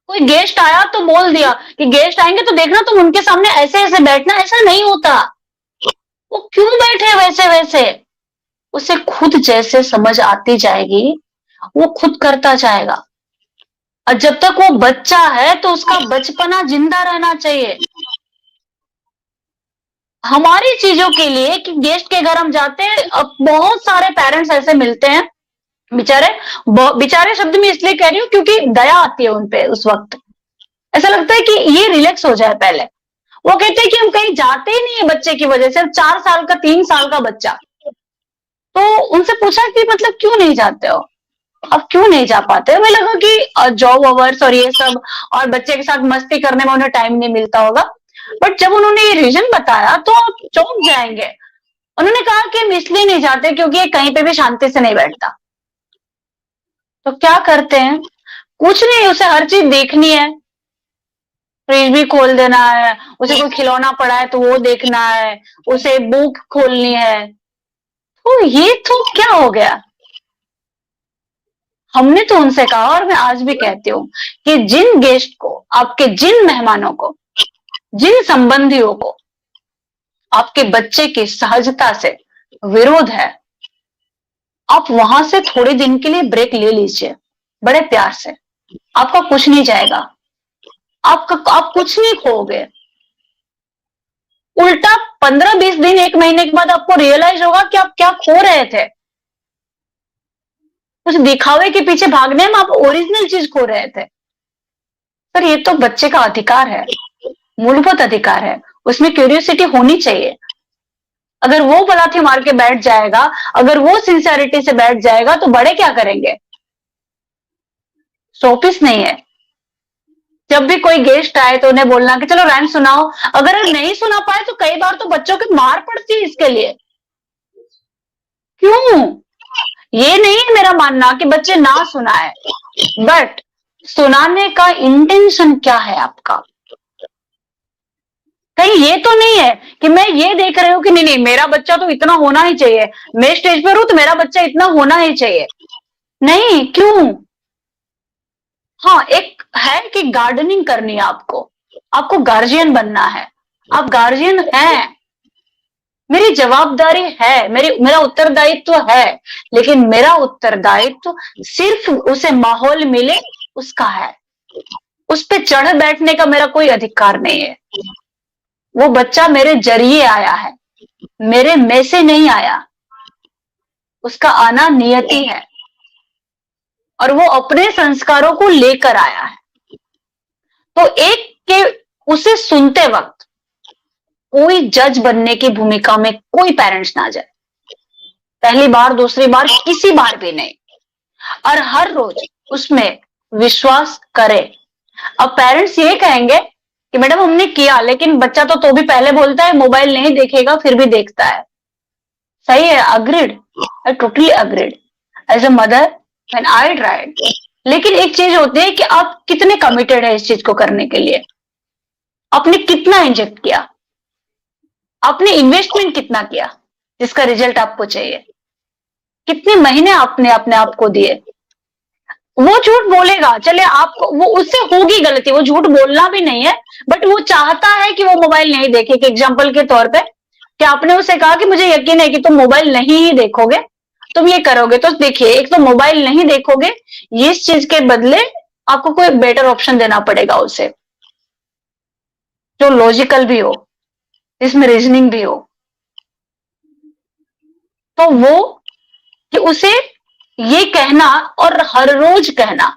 कोई गेस्ट आया तो बोल दिया कि गेस्ट आएंगे तो देखना तुम उनके सामने ऐसे ऐसे बैठना, ऐसा नहीं होता। वो क्यों बैठे वैसे वैसे? उसे खुद जैसे समझ आती जाएगी वो खुद करता जाएगा। और जब तक वो बच्चा है तो उसका बचपना जिंदा रहना चाहिए। हमारी चीजों के लिए कि गेस्ट के घर हम जाते हैं, अब बहुत सारे पेरेंट्स ऐसे मिलते हैं, बेचारे, बेचारे शब्द में इसलिए कह रही हूँ क्योंकि दया आती है उनपे। उस वक्त ऐसा लगता है कि ये रिलैक्स हो जाए पहले। वो कहते हैं कि हम कहीं जाते ही नहीं है बच्चे की वजह से, 4 साल का 3 साल का बच्चा। तो उनसे पूछा कि मतलब क्यों नहीं जाते हो, अब क्यों नहीं जा पाते? हमें लगा कि जॉब अवर्स और ये सब और बच्चे के साथ मस्ती करने में उन्हें टाइम नहीं मिलता होगा। बट जब उन्होंने ये रीजन बताया तो आप चौंक जाएंगे। उन्होंने कहा कि हम इसलिए नहीं जाते क्योंकि ये कहीं पे भी शांति से नहीं बैठता। तो क्या करते हैं? कुछ नहीं, उसे हर चीज देखनी है, फ्रिज भी खोल देना है, उसे कोई खिलौना पड़ा है तो वो देखना है, उसे बुक खोलनी है। तो ये तो क्या हो गया? हमने तो उनसे कहा और मैं आज भी कहती हूँ कि जिन गेस्ट को, आपके जिन मेहमानों को, जिन संबंधियों को आपके बच्चे की सहजता से विरोध है, आप वहां से थोड़े दिन के लिए ब्रेक ले लीजिए, बड़े प्यार से। आपका कुछ नहीं जाएगा, आप कुछ नहीं खोगे। उल्टा 15-20 दिन, 1 महीने के बाद आपको रियलाइज होगा कि आप क्या खो रहे थे। उस दिखावे के पीछे भागने में आप ओरिजिनल चीज खो रहे थे। पर ये तो बच्चे का अधिकार है, मूलभूत अधिकार है, उसमें क्यूरियोसिटी होनी चाहिए। अगर वो पलाथी मार के बैठ जाएगा, अगर वो सिंसियरिटी से बैठ जाएगा तो बड़े क्या करेंगे? शोपीस नहीं है। जब भी कोई गेस्ट आए तो उन्हें बोलना कि चलो राइम सुनाओ। अगर नहीं सुना पाए तो कई बार तो बच्चों की मार पड़ती है इसके लिए। क्यों? ये नहीं है मेरा मानना कि बच्चे ना सुनाए, बट सुनाने का इंटेंशन क्या है आपका? कहीं ये तो नहीं है कि मैं ये देख रही हूँ कि नहीं नहीं मेरा बच्चा तो इतना होना ही चाहिए, मैं स्टेज पर हूं तो मेरा बच्चा इतना होना ही चाहिए। नहीं, क्यों? हाँ, एक है कि गार्डनिंग करनी है आपको, आपको गार्जियन बनना है, आप गार्जियन हैं, मेरी जवाबदारी है, मेरा उत्तरदायित्व है। लेकिन मेरा उत्तरदायित्व सिर्फ उसे माहौल मिले उसका है, उस पे चढ़ बैठने का मेरा कोई अधिकार नहीं है। वो बच्चा मेरे जरिए आया है, मेरे में से नहीं आया, उसका आना नियति है और वो अपने संस्कारों को लेकर आया है। तो एक के उसे सुनते वक्त कोई जज बनने की भूमिका में कोई पेरेंट्स ना जाए, पहली बार, दूसरी बार, किसी बार भी नहीं, और हर रोज उसमें विश्वास करे। अब पेरेंट्स ये कहेंगे कि मैडम हमने किया, लेकिन बच्चा तो भी पहले बोलता है मोबाइल नहीं देखेगा, फिर भी देखता है। सही है, agreed, I totally agreed. As a mother when I tried, लेकिन एक चीज होती है कि आप कितने कमिटेड है इस चीज को करने के लिए, आपने कितना इंजेक्ट किया, आपने इन्वेस्टमेंट कितना किया जिसका रिजल्ट आपको चाहिए, कितने महीने आपने अपने आप को दिए। वो झूठ बोलेगा, चले आपको, वो उससे होगी गलती, वो झूठ बोलना भी नहीं है, बट वो चाहता है कि वो मोबाइल नहीं देखे। कि एग्जाम्पल के तौर पे कि आपने उसे कहा कि मुझे यकीन है कि तुम मोबाइल नहीं ही देखोगे, तुम ये करोगे, तो देखिए एक तो मोबाइल नहीं देखोगे, ये इस चीज के बदले आपको कोई बेटर ऑप्शन देना पड़ेगा उसे, जो लॉजिकल भी हो, जिसमें रीजनिंग भी हो। तो वो कि उसे ये कहना और हर रोज कहना।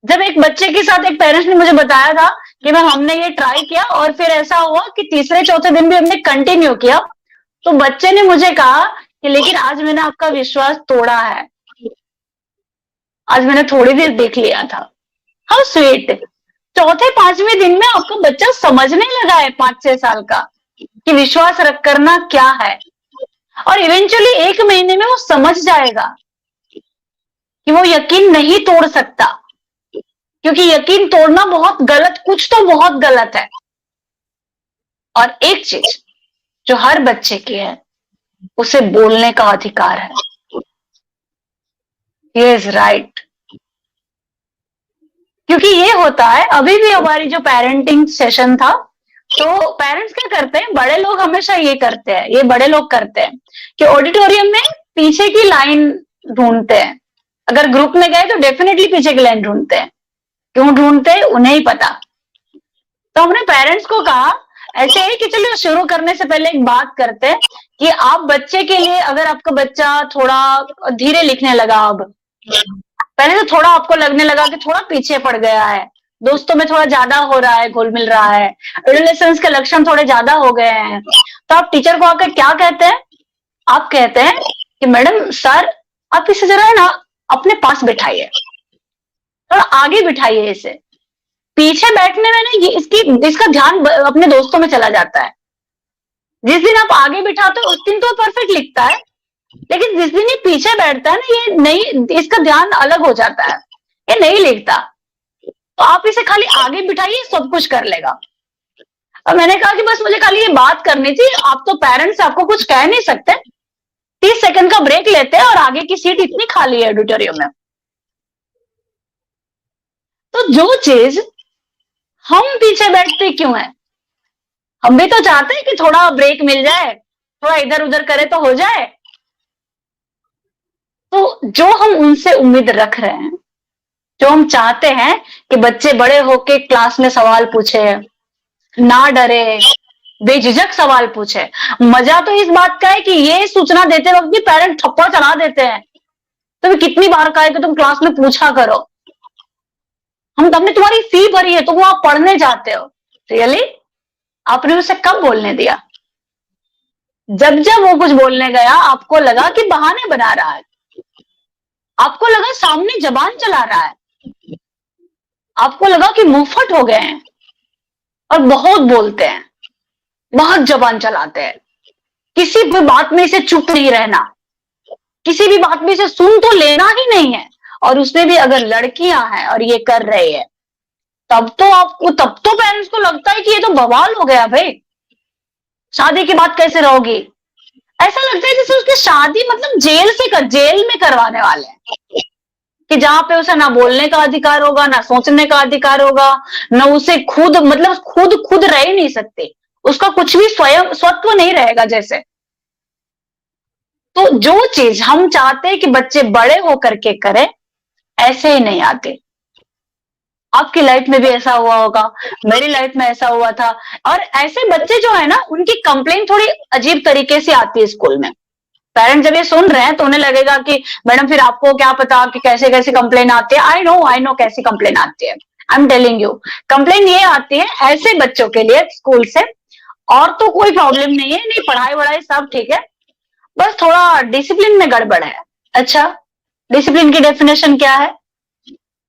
जब एक बच्चे के साथ एक पेरेंट्स ने मुझे बताया था कि मैम हमने ये ट्राई किया और फिर ऐसा हुआ कि तीसरे चौथे दिन भी हमने कंटिन्यू किया, तो बच्चे ने मुझे कहा कि लेकिन आज मैंने आपका विश्वास तोड़ा है, आज मैंने थोड़ी देर देख लिया था। How sweet. चौथे पांचवें दिन में आपका बच्चा समझने लगा है 5-6 साल का कि विश्वास रख करना क्या है, और इवेंचुअली 1 महीने में वो समझ जाएगा कि वो यकीन नहीं तोड़ सकता, क्योंकि यकीन तोड़ना बहुत गलत, कुछ तो बहुत गलत है। और एक चीज जो हर बच्चे की है, उसे बोलने का अधिकार है। He is right. क्योंकि ये होता है, अभी भी हमारी जो पेरेंटिंग सेशन था, तो पेरेंट्स क्या करते हैं, बड़े लोग हमेशा ये करते हैं, ये बड़े लोग करते हैं कि ऑडिटोरियम में पीछे की लाइन ढूंढते हैं। अगर ग्रुप में गए तो डेफिनेटली पीछे की लाइन ढूंढते हैं। क्यों ढूंढते हैं उन्हें ही पता। तो हमने पेरेंट्स को कहा ऐसे है कि चलो शुरू करने से पहले एक बात करते हैं कि आप बच्चे के लिए, अगर आपका बच्चा थोड़ा धीरे लिखने लगा, अब पहले तो थोड़ा आपको लगने लगा कि थोड़ा पीछे पड़ गया है, दोस्तों में थोड़ा ज्यादा हो रहा है, घुल मिल रहा है, एडोलेसेंस के लक्षण थोड़े ज्यादा हो गए हैं, तो आप टीचर को आकर क्या कहते हैं, आप कहते हैं कि मैडम सर आप इसे जरा है ना अपने पास बिठाइए, थोड़ा आगे बिठाइए इसे। पीछे बैठने में ना ये इसका ध्यान अपने दोस्तों में चला जाता है। जिस दिन आप आगे बिठाते हो उस दिन तो परफेक्ट लिखता है, लेकिन जिस दिन ये पीछे बैठता है ना, ये नहीं, इसका ध्यान अलग हो जाता है, ये नहीं लिखता। तो आप इसे खाली आगे बिठाइए, सब कुछ कर लेगा। और मैंने कहा कि बस मुझे खाली ये बात करनी थी, आप तो पेरेंट्स आपको कुछ कह नहीं सकते, 30 सेकंड का ब्रेक लेते हैं और आगे की सीट इतनी खाली है ऑडिटोरियम में। तो जो चीज हम पीछे बैठते क्यों है, हम भी तो चाहते हैं कि थोड़ा ब्रेक मिल जाए, थोड़ा इधर उधर करे तो हो जाए। तो जो हम उनसे उम्मीद रख रहे हैं, जो हम चाहते हैं कि बच्चे बड़े होके क्लास में सवाल पूछे, ना डरे, बेझिझक सवाल पूछे। मजा तो इस बात का है कि ये सूचना देते वक्त भी पेरेंट थप्पड़ चढ़ा देते हैं, तुम्हें कितनी बार कहा है कि तुम क्लास में पूछा करो, हमने तुम्हारी फी भरी है, तुम वहां पढ़ने जाते हो। रियली आपने उसे कब बोलने दिया? जब जब वो कुछ बोलने गया आपको लगा कि बहाने बना रहा है, आपको लगा सामने जबान चला रहा है, आपको लगा कि मुंहफट हो गए हैं और बहुत बोलते हैं, बहुत जबान चलाते हैं, किसी भी बात में इसे चुप नहीं रहना, किसी भी बात में इसे सुन तो लेना ही नहीं है। और उसमें भी अगर लड़कियां हैं और ये कर रही है, तब तो पेरेंट्स को लगता है कि ये तो बवाल हो गया भाई, शादी की बात कैसे रहोगी। ऐसा लगता है जैसे उसकी शादी मतलब जेल में करवाने वाले हैं, कि जहां पे उसे ना बोलने का अधिकार होगा, ना सोचने का अधिकार होगा, ना उसे खुद रह ही नहीं सकते, उसका कुछ भी स्वयं स्वत्व नहीं रहेगा जैसे। तो जो चीज हम चाहते हैं कि बच्चे बड़े होकर के करें, ऐसे ही नहीं आते। आपकी लाइफ में भी ऐसा हुआ होगा, मेरी लाइफ में ऐसा हुआ था। और ऐसे बच्चे जो है ना, उनकी कंप्लेन थोड़ी अजीब तरीके से आती है स्कूल में। पेरेंट्स जब ये सुन रहे हैं तो उन्हें लगेगा कि मैडम फिर आपको क्या पता कि कैसे कैसे कंप्लेन आती है। आई नो कैसी कंप्लेन आती है, I am telling you. Complain ये आती है ऐसे बच्चों के लिए स्कूल से, और तो कोई प्रॉब्लम नहीं है, नहीं पढ़ाई वढ़ाई सब ठीक है, बस थोड़ा डिसिप्लिन में गड़बड़ है। अच्छा, डिसिप्लिन की डेफिनेशन क्या है?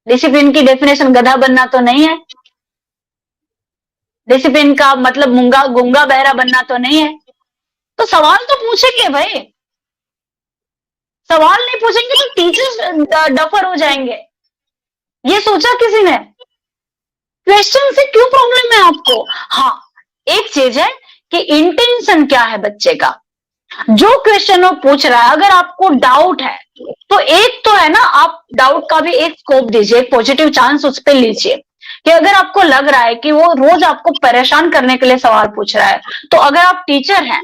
डिसिप्लिन की डेफिनेशन गधा बनना तो नहीं है। डिसिप्लिन का मतलब मूंगा गूंगा बहरा बनना तो नहीं है। तो सवाल तो पूछेंगे भाई, सवाल नहीं पूछेंगे तो टीचर्स डफर हो जाएंगे। ये सोचा किसी ने? क्वेश्चन से क्यों प्रॉब्लम है आपको? हाँ, एक चीज है कि इंटेंशन क्या है बच्चे का। जो क्वेश्चन वो पूछ रहा है, अगर आपको डाउट है तो एक तो है ना, आप डाउट का भी एक स्कोप दीजिए, एक पॉजिटिव चांस उस पर लीजिए कि अगर आपको लग रहा है कि वो रोज आपको परेशान करने के लिए सवाल पूछ रहा है, तो अगर आप टीचर हैं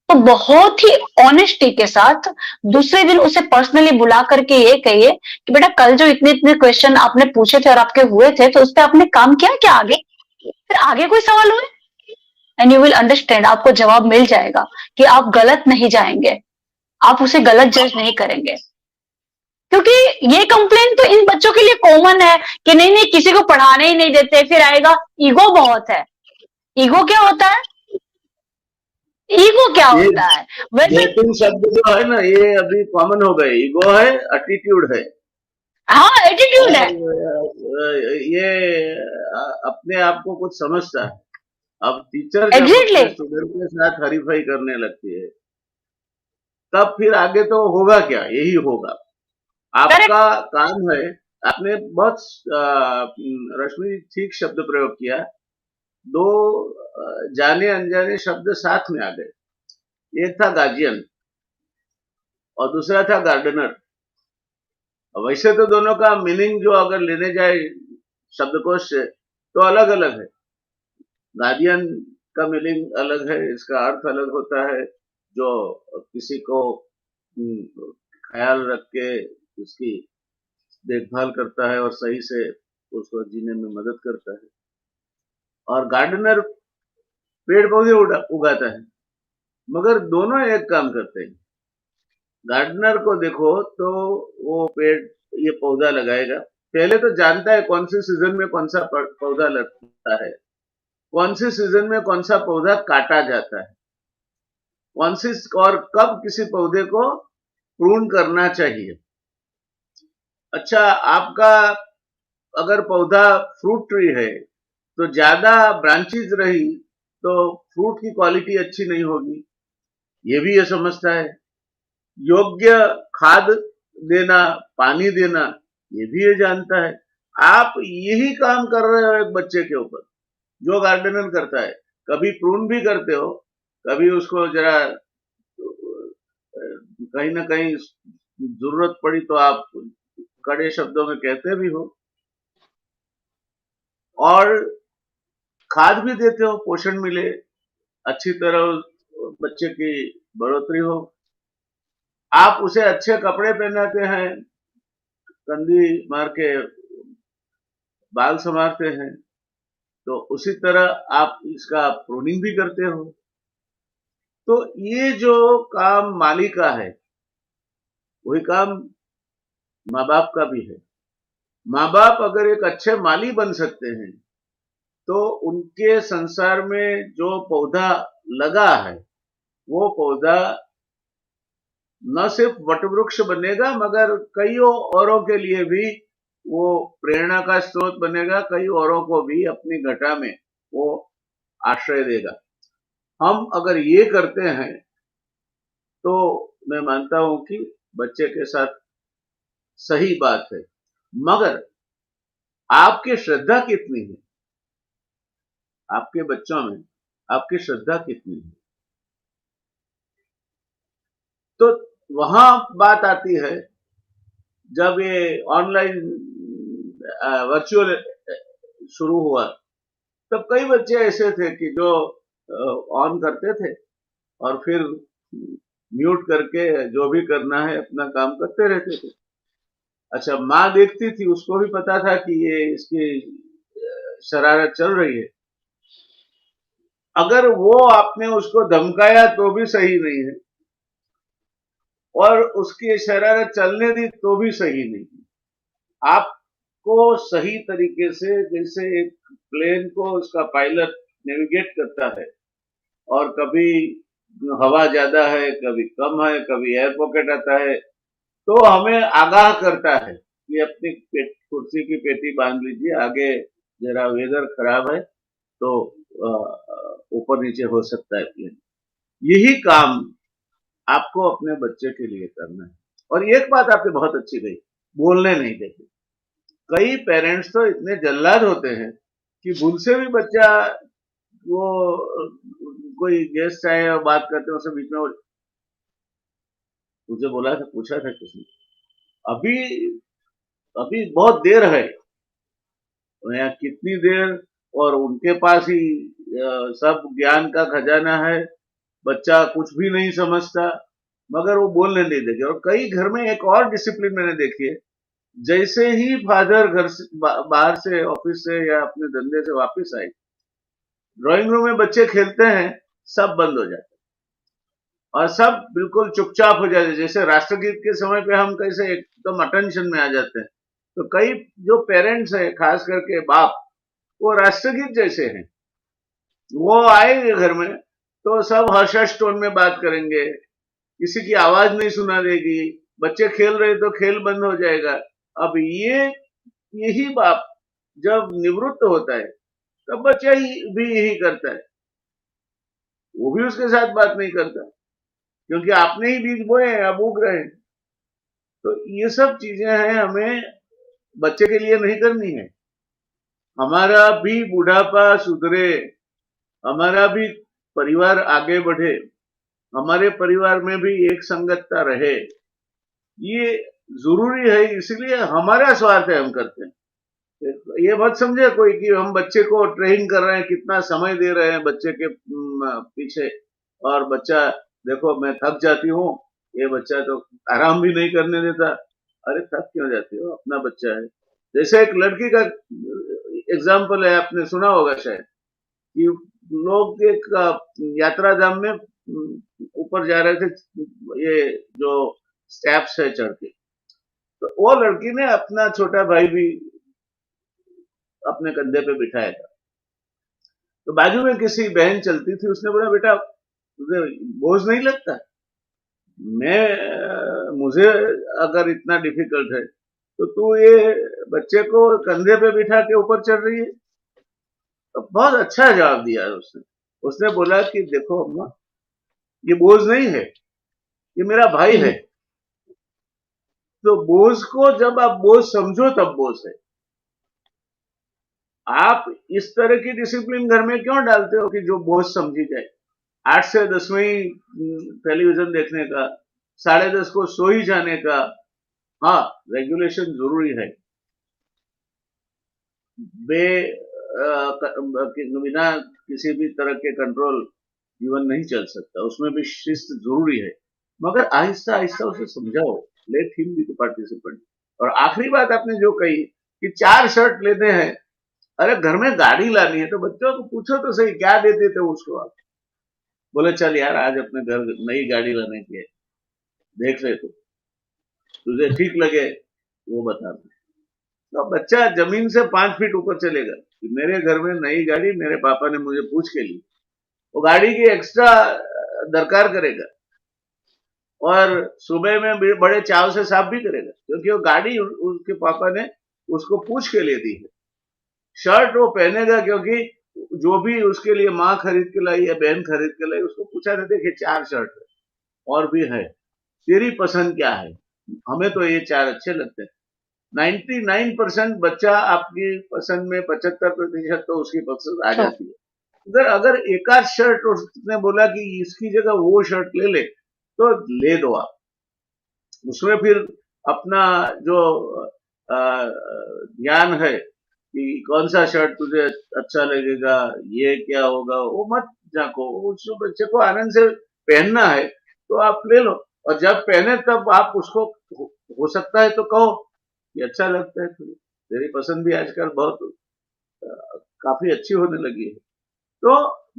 तो बहुत ही ऑनेस्टी के साथ दूसरे दिन उसे पर्सनली बुला करके ये कहिए कि बेटा कल जो इतने इतने क्वेश्चन आपने पूछे थे और आपके हुए थे, तो उस पर आपने काम किया क्या आगे? फिर आगे कोई सवाल हुए एंड यू विल अंडरस्टैंड, आपको जवाब मिल जाएगा कि आप गलत नहीं जाएंगे, आप उसे गलत जज नहीं करेंगे। क्योंकि ये कंप्लेन तो इन बच्चों के लिए कॉमन है कि नहीं नहीं किसी को पढ़ाने ही नहीं देते, फिर आएगा ईगो बहुत है। ईगो क्या होता है? ईगो क्या ये होता है दो वैसे? तीन शब्द जो है ना, ये अभी कॉमन हो गए। ईगो है, एटीट्यूड है, हाँ, एटीट्यूड है। और ये अपने आप को कुछ समझता है। अब टीचर जब एग्जैक्टली अपने स्टूडेंट के साथ हरीफाई करने लगती है, तब फिर आगे तो होगा क्या? यही होगा। आपका करेक्ट। काम है, आपने बहुत रश्मि जी ठीक शब्द प्रयोग किया। दो जाने अनजाने शब्द साथ में आ गए। एक था गार्जियन और दूसरा था गार्डनर। वैसे तो दोनों का मीनिंग जो अगर लेने जाए शब्दकोश से तो अलग अलग है। गार्डियन का मीनिंग अलग है, इसका अर्थ अलग होता है। जो किसी को ख्याल रख के उसकी देखभाल करता है और सही से उसको जीने में मदद करता है। और गार्डनर पेड़ पौधे उगाता है। मगर दोनों एक काम करते हैं। गार्डनर को देखो तो वो पेड़, ये पौधा लगाएगा, पहले तो जानता है कौन से सीजन में कौन सा पौधा लगता है, कौन से सीजन में कौन सा पौधा काटा जाता है, कौन सी और कब किसी पौधे को प्रून करना चाहिए। अच्छा, आपका अगर पौधा फ्रूट ट्री है तो ज्यादा ब्रांचेज रही तो फ्रूट की क्वालिटी अच्छी नहीं होगी, ये भी ये समझता है। योग्य खाद देना, पानी देना, ये भी ये जानता है। आप यही काम कर रहे हो एक बच्चे के ऊपर, जो गार्डनर करता है। कभी प्रून भी करते हो, कभी उसको जरा कहीं ना कहीं जरूरत पड़ी तो आप कड़े शब्दों में कहते भी हो, और खाद भी देते हो, पोषण मिले, अच्छी तरह बच्चे की बढ़ोतरी हो। आप उसे अच्छे कपड़े पहनाते हैं, कंधी मार के बाल संवारते हैं, तो उसी तरह आप इसका प्रूनिंग भी करते हो। तो ये जो काम माली का है, वही काम माँ बाप का भी है। माँ बाप अगर एक अच्छे माली बन सकते हैं तो उनके संसार में जो पौधा लगा है, वो पौधा न सिर्फ वटवृक्ष बनेगा, मगर कई औरों के लिए भी वो प्रेरणा का स्रोत बनेगा, कई औरों को भी अपनी घटा में वो आश्रय देगा। हम अगर ये करते हैं तो मैं मानता हूं कि बच्चे के साथ सही बात है। मगर आपकी श्रद्धा कितनी है, आपके बच्चों में आपकी श्रद्धा कितनी है? तो वहां बात आती है, जब ये ऑनलाइन वर्चुअल शुरू हुआ, तब कई बच्चे ऐसे थे कि जो ऑन करते थे और फिर म्यूट करके जो भी करना है अपना काम करते रहते थे। अच्छा, माँ देखती थी, उसको भी पता था कि ये इसकी शरारत चल रही है। अगर वो आपने उसको धमकाया तो भी सही नहीं है, और उसकी शरारत चलने दी तो भी सही नहीं। आपको सही तरीके से, जैसे एक प्लेन को उसका पायलट नेविगेट करता है, और कभी हवा ज्यादा है, कभी कम है, कभी एयर पॉकेट आता है, तो हमें आगाह करता है कि अपनी कुर्सी की पेटी बांध लीजिए, आगे जरा वेदर खराब है, तो ऊपर नीचे हो सकता है प्लेन। यही काम आपको अपने बच्चे के लिए करना है। और एक बात आपने बहुत अच्छी कही, बोलने नहीं देते। कई पेरेंट्स तो इतने जल्लाद होते हैं कि भूल से भी बच्चा वो कोई गेस्ट आए और बात करते हैं उससे बीच में तुझे बोला था, पूछा था किसी अभी अभी बहुत देर है यहाँ, कितनी देर, और उनके पास ही सब ज्ञान का खजाना है, बच्चा कुछ भी नहीं समझता मगर वो बोलने नहीं देंगे। और कई घर में एक और डिसिप्लिन मैंने देखी है, जैसे ही फादर घर से बाहर से ऑफिस से या अपने धंधे से वापस आए, ड्राइंग रूम में बच्चे खेलते हैं, सब बंद हो जाते हैं और सब बिल्कुल चुपचाप हो जाते हैं। जैसे राष्ट्रगीत के समय पे हम कैसे एकदम अटेंशन में आ जाते हैं, तो कई जो पेरेंट्स है खास करके बाप, वो राष्ट्रगीत जैसे हैं। वो आएंगे घर में तो सब हर्ष हर्ष टोन में बात करेंगे, किसी की आवाज नहीं सुना देगी, बच्चे खेल रहे तो खेल बंद हो जाएगा। अब यही बाप जब निवृत्त होता है तब बच्चा भी यही करता है, वो भी उसके साथ बात नहीं करता क्योंकि आपने ही बीज बोए हैं, अब उग रहे हैं। तो ये सब चीजें हैं, हमें बच्चे के लिए नहीं करनी है। हमारा भी बुढ़ापा सुधरे, हमारा भी परिवार आगे बढ़े, हमारे परिवार में भी एक संगतता रहे, ये जरूरी है। इसलिए हमारा स्वार्थ है हम करते हैं। ये मत समझे कोई कि हम बच्चे को ट्रेन कर रहे हैं, कितना समय दे रहे हैं बच्चे के पीछे, और बच्चा देखो मैं थक जाती हूँ, ये बच्चा तो आराम भी नहीं करने देता। अरे थक क्यों जाती हो, अपना बच्चा है। जैसे एक लड़की का एग्जाम्पल है, आपने सुना होगा शायद, कि लोग एक यात्रा धाम में ऊपर जा रहे थे, ये जो स्टेप्स है चढ़ के, तो वो लड़की ने अपना छोटा भाई भी अपने कंधे पे बिठाया था। तो बाजू में किसी बहन चलती थी, उसने बोला बेटा तुझे बोझ नहीं लगता, मुझे अगर इतना डिफिकल्ट है तो तू ये बच्चे को कंधे पे बिठा के ऊपर चढ़ रही है। तो बहुत अच्छा जवाब दिया उसने। उसने बोला कि देखो अम्मा, ये बोझ नहीं है, ये मेरा भाई है। तो बोझ को जब आप बोझ समझो तब बोझ है। आप इस तरह की डिसिप्लिन घर में क्यों डालते हो कि जो बोझ समझी जाए। 8 से 10वीं टेलीविजन देखने का, 10:30 को सो ही जाने का, हाँ रेगुलेशन जरूरी है, बिना किसी भी तरह के कंट्रोल जीवन नहीं चल सकता, उसमें भी शिस्त जरूरी है। मगर आहिस्ता आहिस्ता उसे समझाओ, let him be the participant. और आखिरी बात आपने जो कही कि 4 शर्ट लेते हैं, अरे घर में गाड़ी लानी है तो बच्चों को पूछो तो सही क्या देते थे उसको आप। बोले चल यार आज अपने घर नई गाड़ी लाने की है, देख ले, तुझे ठीक लगे वो बता दे। तो बच्चा जमीन से 5 फीट ऊपर चलेगा कि मेरे घर में नई गाड़ी मेरे पापा ने मुझे पूछ के ली, वो गाड़ी की एक्स्ट्रा दरकार करेगा और सुबह में भी बड़े चाव से साफ भी करेगा क्योंकि वो गाड़ी उसके पापा ने उसको पूछ के लिए दी है। शर्ट वो पहनेगा क्योंकि जो भी उसके लिए माँ खरीद के लाई या बहन खरीद के लाई, उसको पूछा था देखिए 4 शर्ट है और भी है, तेरी पसंद क्या है, हमें तो ये 4 अच्छे लगते हैं। 99% बच्चा आपकी पसंद में, 75% तो उसकी पसंद आ जाती है। अगर एक आध शर्ट उसने बोला कि इसकी जगह वो शर्ट ले ले, तो ले दो आप। उसमें फिर अपना जो ज्ञान है कि कौन सा शर्ट तुझे अच्छा लगेगा, ये क्या होगा, वो मत झांको। उस बच्चे को आनंद से पहनना है तो आप ले लो, और जब पहने तब आप उसको हो सकता है तो कहो ये अच्छा लगता है, तेरी पसंद भी आजकल बहुत काफी अच्छी होने लगी है। तो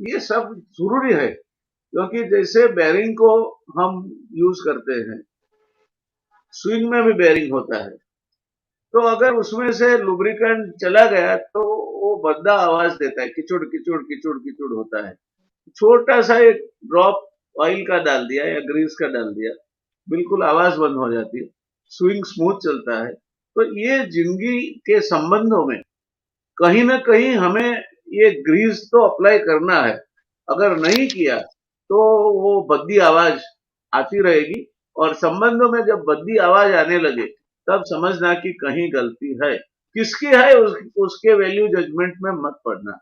ये सब जरूरी है क्योंकि जैसे बेरिंग को हम यूज करते हैं, स्विंग में भी बेरिंग होता है, तो अगर उसमें से लुब्रिकेंट चला गया तो वो भद्दा आवाज देता है, किचुड़ किचुड़ किचुड़ किचुड़ होता है। छोटा सा एक ड्रॉप ऑयल का डाल दिया या ग्रीस का डाल दिया, बिल्कुल आवाज बंद हो जाती है, स्विंग स्मूथ चलता है। तो ये जिंदगी के संबंधों में कहीं ना कहीं हमें ये ग्रीस तो अप्लाई करना है, अगर नहीं किया तो वो बद्दी आवाज आती रहेगी, और संबंधों में जब बद्दी आवाज आने लगे तब समझना कि कहीं गलती है। किसकी है उसके वैल्यू जजमेंट में मत पड़ना।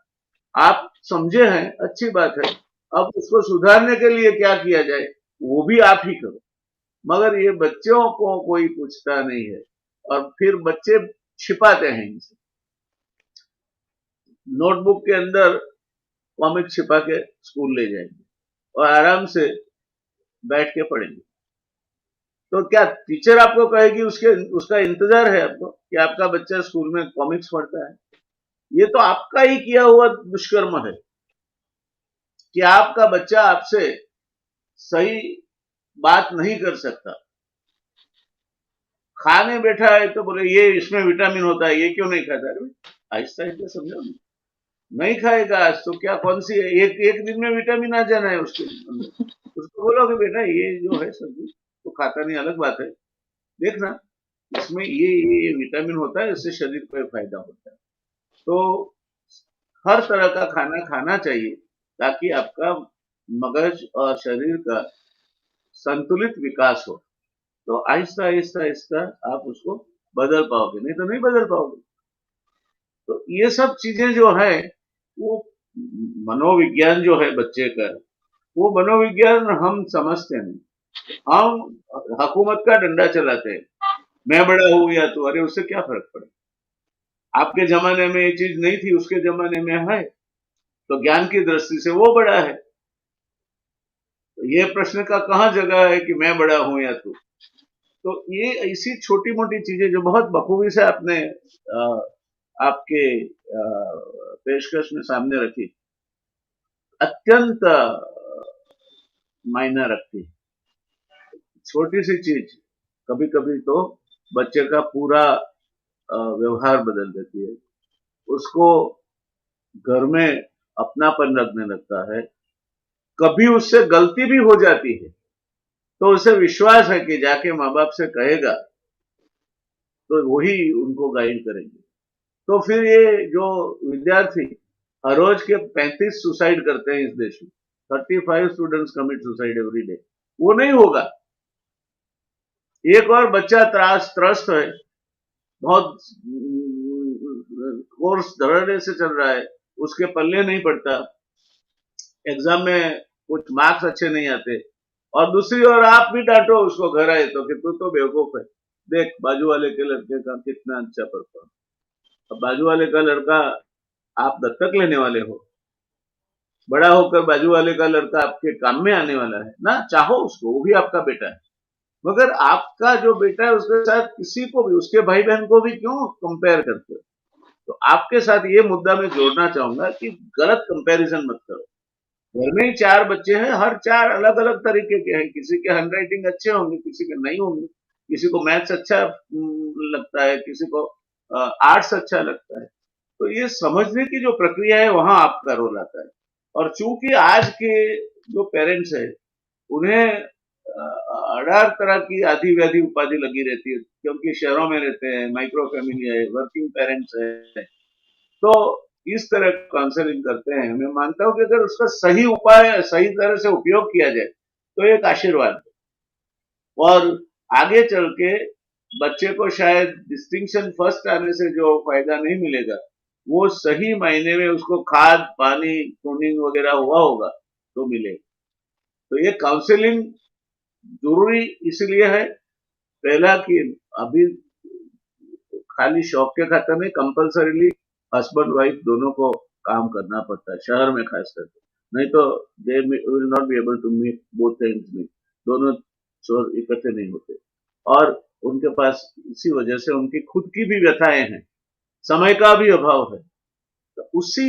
आप समझे हैं, अच्छी बात है, अब उसको सुधारने के लिए क्या किया जाए वो भी आप ही करो, मगर ये बच्चों को कोई पूछता नहीं है, और फिर बच्चे छिपाते हैं इनसे। नोटबुक के अंदर कॉमिक छिपा के स्कूल ले जाएंगे और आराम से बैठ के पढ़ेंगे। तो क्या टीचर आपको कहेगी उसका इंतजार है आपको कि आपका बच्चा स्कूल में कॉमिक्स पढ़ता है? ये तो आपका ही किया हुआ दुष्कर्म है कि आपका बच्चा आपसे सही बात नहीं कर सकता। खाने बैठा है तो बोले ये इसमें विटामिन होता है, ये क्यों नहीं खाता? अरे आहिस्ता आहिस्ता समझो, नहीं खाएगा आज तो क्या, कौन सी है, एक एक दिन में विटामिन आ जाना है उसके अंदर। उसको बोलो कि बेटा ये जो है सब्जी तो खाता नहीं, अलग बात है, देखना इसमें ये विटामिन होता है, इससे शरीर को फायदा होता है। तो हर तरह का खाना खाना चाहिए ताकि आपका मगज और शरीर का संतुलित विकास हो। तो आहिस्ता आहिस्ता आहिस्ता आप उसको बदल पाओगे, नहीं तो नहीं बदल पाओगे। तो ये सब चीजें जो है वो मनोविज्ञान जो है बच्चे का, वो मनोविज्ञान हम समझते नहीं। हम हुकूमत का डंडा चलाते हैं, मैं बड़ा हूं या तो, अरे उससे क्या फर्क पड़े? आपके जमाने में ये चीज नहीं थी, उसके जमाने में है, तो ज्ञान की दृष्टि से वो बड़ा है। तो ये प्रश्न का कहाँ जगह है कि मैं बड़ा हूं या तू? तो ये ऐसी छोटी मोटी चीजें जो बहुत बखूबी से आपने आपके पेशकश में सामने रखी, अत्यंत मायना रखती। छोटी सी चीज कभी कभी तो बच्चे का पूरा व्यवहार बदल देती है, उसको घर में अपनापन लगने लगता है। कभी उससे गलती भी हो जाती है तो उसे विश्वास है कि जाके माँ बाप से कहेगा तो वही उनको गाइड करेंगे। तो फिर ये जो विद्यार्थी हर रोज के 35 सुसाइड करते हैं इस देश में, 35 students commit suicide every day, वो नहीं होगा। एक और बच्चा त्रस्त है, बहुत कोर्स धड़ल्ले से चल रहा है, उसके पल्ले नहीं पड़ता, एग्जाम में कुछ मार्क्स अच्छे नहीं आते, और दूसरी ओर आप भी डांटो उसको घर आए तो कि तू तो बेवकूफ है, देख बाजू वाले के लड़के का कितना अच्छा परफॉर्म। अब बाजू वाले का लड़का आप दत्तक लेने वाले हो, बड़ा होकर बाजू वाले का लड़का आपके काम में आने वाला है ना, चाहो उसको, वो भी आपका बेटा है, मगर आपका जो बेटा है उसके साथ किसी को भी, उसके भाई बहन को भी क्यों कंपेयर करते हो? तो आपके साथ ये मुद्दा मैं जोड़ना चाहूंगा कि गलत कंपैरिजन मत करो। घर में ही 4 बच्चे हैं, हर 4 अलग अलग तरीके के हैं, किसी के हैंडराइटिंग अच्छे होंगे, किसी के नहीं होंगे, किसी को मैथ्स अच्छा लगता है, किसी को आर्ट्स अच्छा लगता है। तो ये समझने की जो प्रक्रिया है वहां आपका रोल आता है। और चूंकि आज के जो पेरेंट्स है उन्हें 18 तरह की आधी व्याधि उपाधि लगी रहती है, क्योंकि शहरों में रहते हैं, माइक्रो फैमिली है, वर्किंग पेरेंट्स है, तो इस तरह काउंसलिंग करते हैं। मैं मानता हूं कि अगर उसका सही उपाय सही तरह से उपयोग किया जाए तो एक आशीर्वाद है, और आगे चल के बच्चे को शायद डिस्टिंक्शन फर्स्ट आने से जो फायदा नहीं मिलेगा, वो सही मायने में उसको खाद पानी प्रूनिंग वगैरह हुआ होगा तो मिले। तो ये काउंसलिंग जरूरी इसलिए है, पहला कि अभी खाली शौक के खातिर नहीं, कंपल्सरीली हस्बैंड वाइफ दोनों को काम करना पड़ता है, शहर में खास करके, नहीं तो they will not be able to meet both ends meet, दोनों चोर इकट्ठे नहीं होते, और उनके पास इसी वजह से उनकी खुद की भी व्यथाएं हैं, समय का भी अभाव है। तो उसी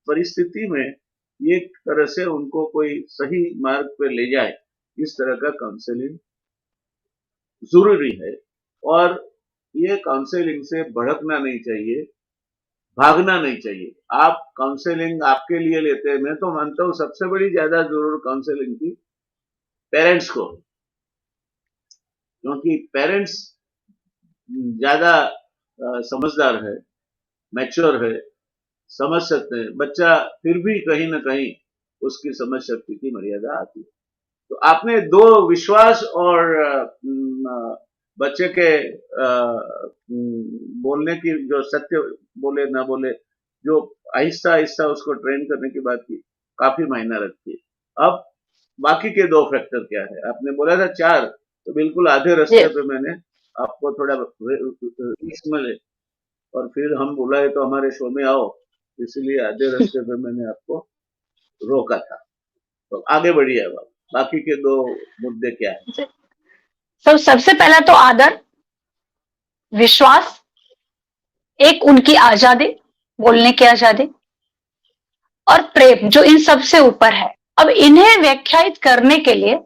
परिस्थिति में एक तरह से उनको कोई सही मार्ग पे ले जाए, इस तरह का काउंसलिंग जरूरी है। और ये काउंसलिंग से भड़कना नहीं चाहिए, भागना नहीं चाहिए। आप काउंसलिंग आपके लिए लेते हैं, मैं तो मानता हूं सबसे बड़ी ज्यादा जरूरत काउंसलिंग की पेरेंट्स को, क्योंकि पेरेंट्स ज्यादा समझदार है, मैच्योर है, समझ सकते हैं, बच्चा फिर भी कहीं ना कहीं उसकी समझ शक्ति की मर्यादा आती है। तो आपने दो, विश्वास और बच्चे के बोलने की, जो सत्य बोले ना बोले, जो आहिस्ता आहिस्ता उसको ट्रेन करने की बात की, काफी मायना रखती है। अब बाकी के दो फैक्टर क्या है? आपने बोला था 4, तो बिल्कुल आधे रास्ते पे मैंने आपको थोड़ा मिले, और फिर हम बुलाए तो हमारे शो में आओ, इसलिए आधे रास्ते पे मैंने आपको रोका था। तो आगे बढ़िए, अब बाकी के दो मुद्दे क्या है? सबसे पहला तो आदर, विश्वास, एक उनकी आजादी, बोलने की आजादी, और प्रेम जो इन सबसे ऊपर है। अब इन्हें व्याख्यायित करने के लिए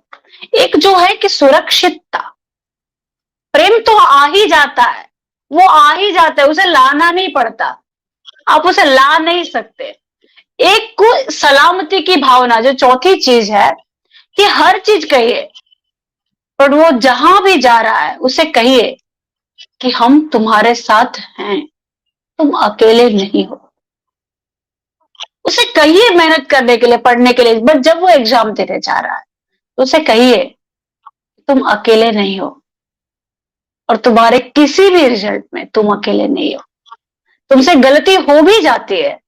एक जो है कि सुरक्षितता, प्रेम तो आ ही जाता है, वो आ ही जाता है, उसे लाना नहीं पड़ता, आप उसे ला नहीं सकते। एक को सलामती की भावना, जो चौथी चीज है कि हर चीज कहिए, पर वो जहां भी जा रहा है उसे कहिए कि हम तुम्हारे साथ हैं, तुम अकेले नहीं हो। उसे कहिए मेहनत करने के लिए, पढ़ने के लिए, बट जब वो एग्जाम देने जा रहा है तो उसे कहिए तुम अकेले नहीं हो, और तुम्हारे किसी भी रिजल्ट में तुम अकेले नहीं हो। तुमसे गलती हो भी जाती है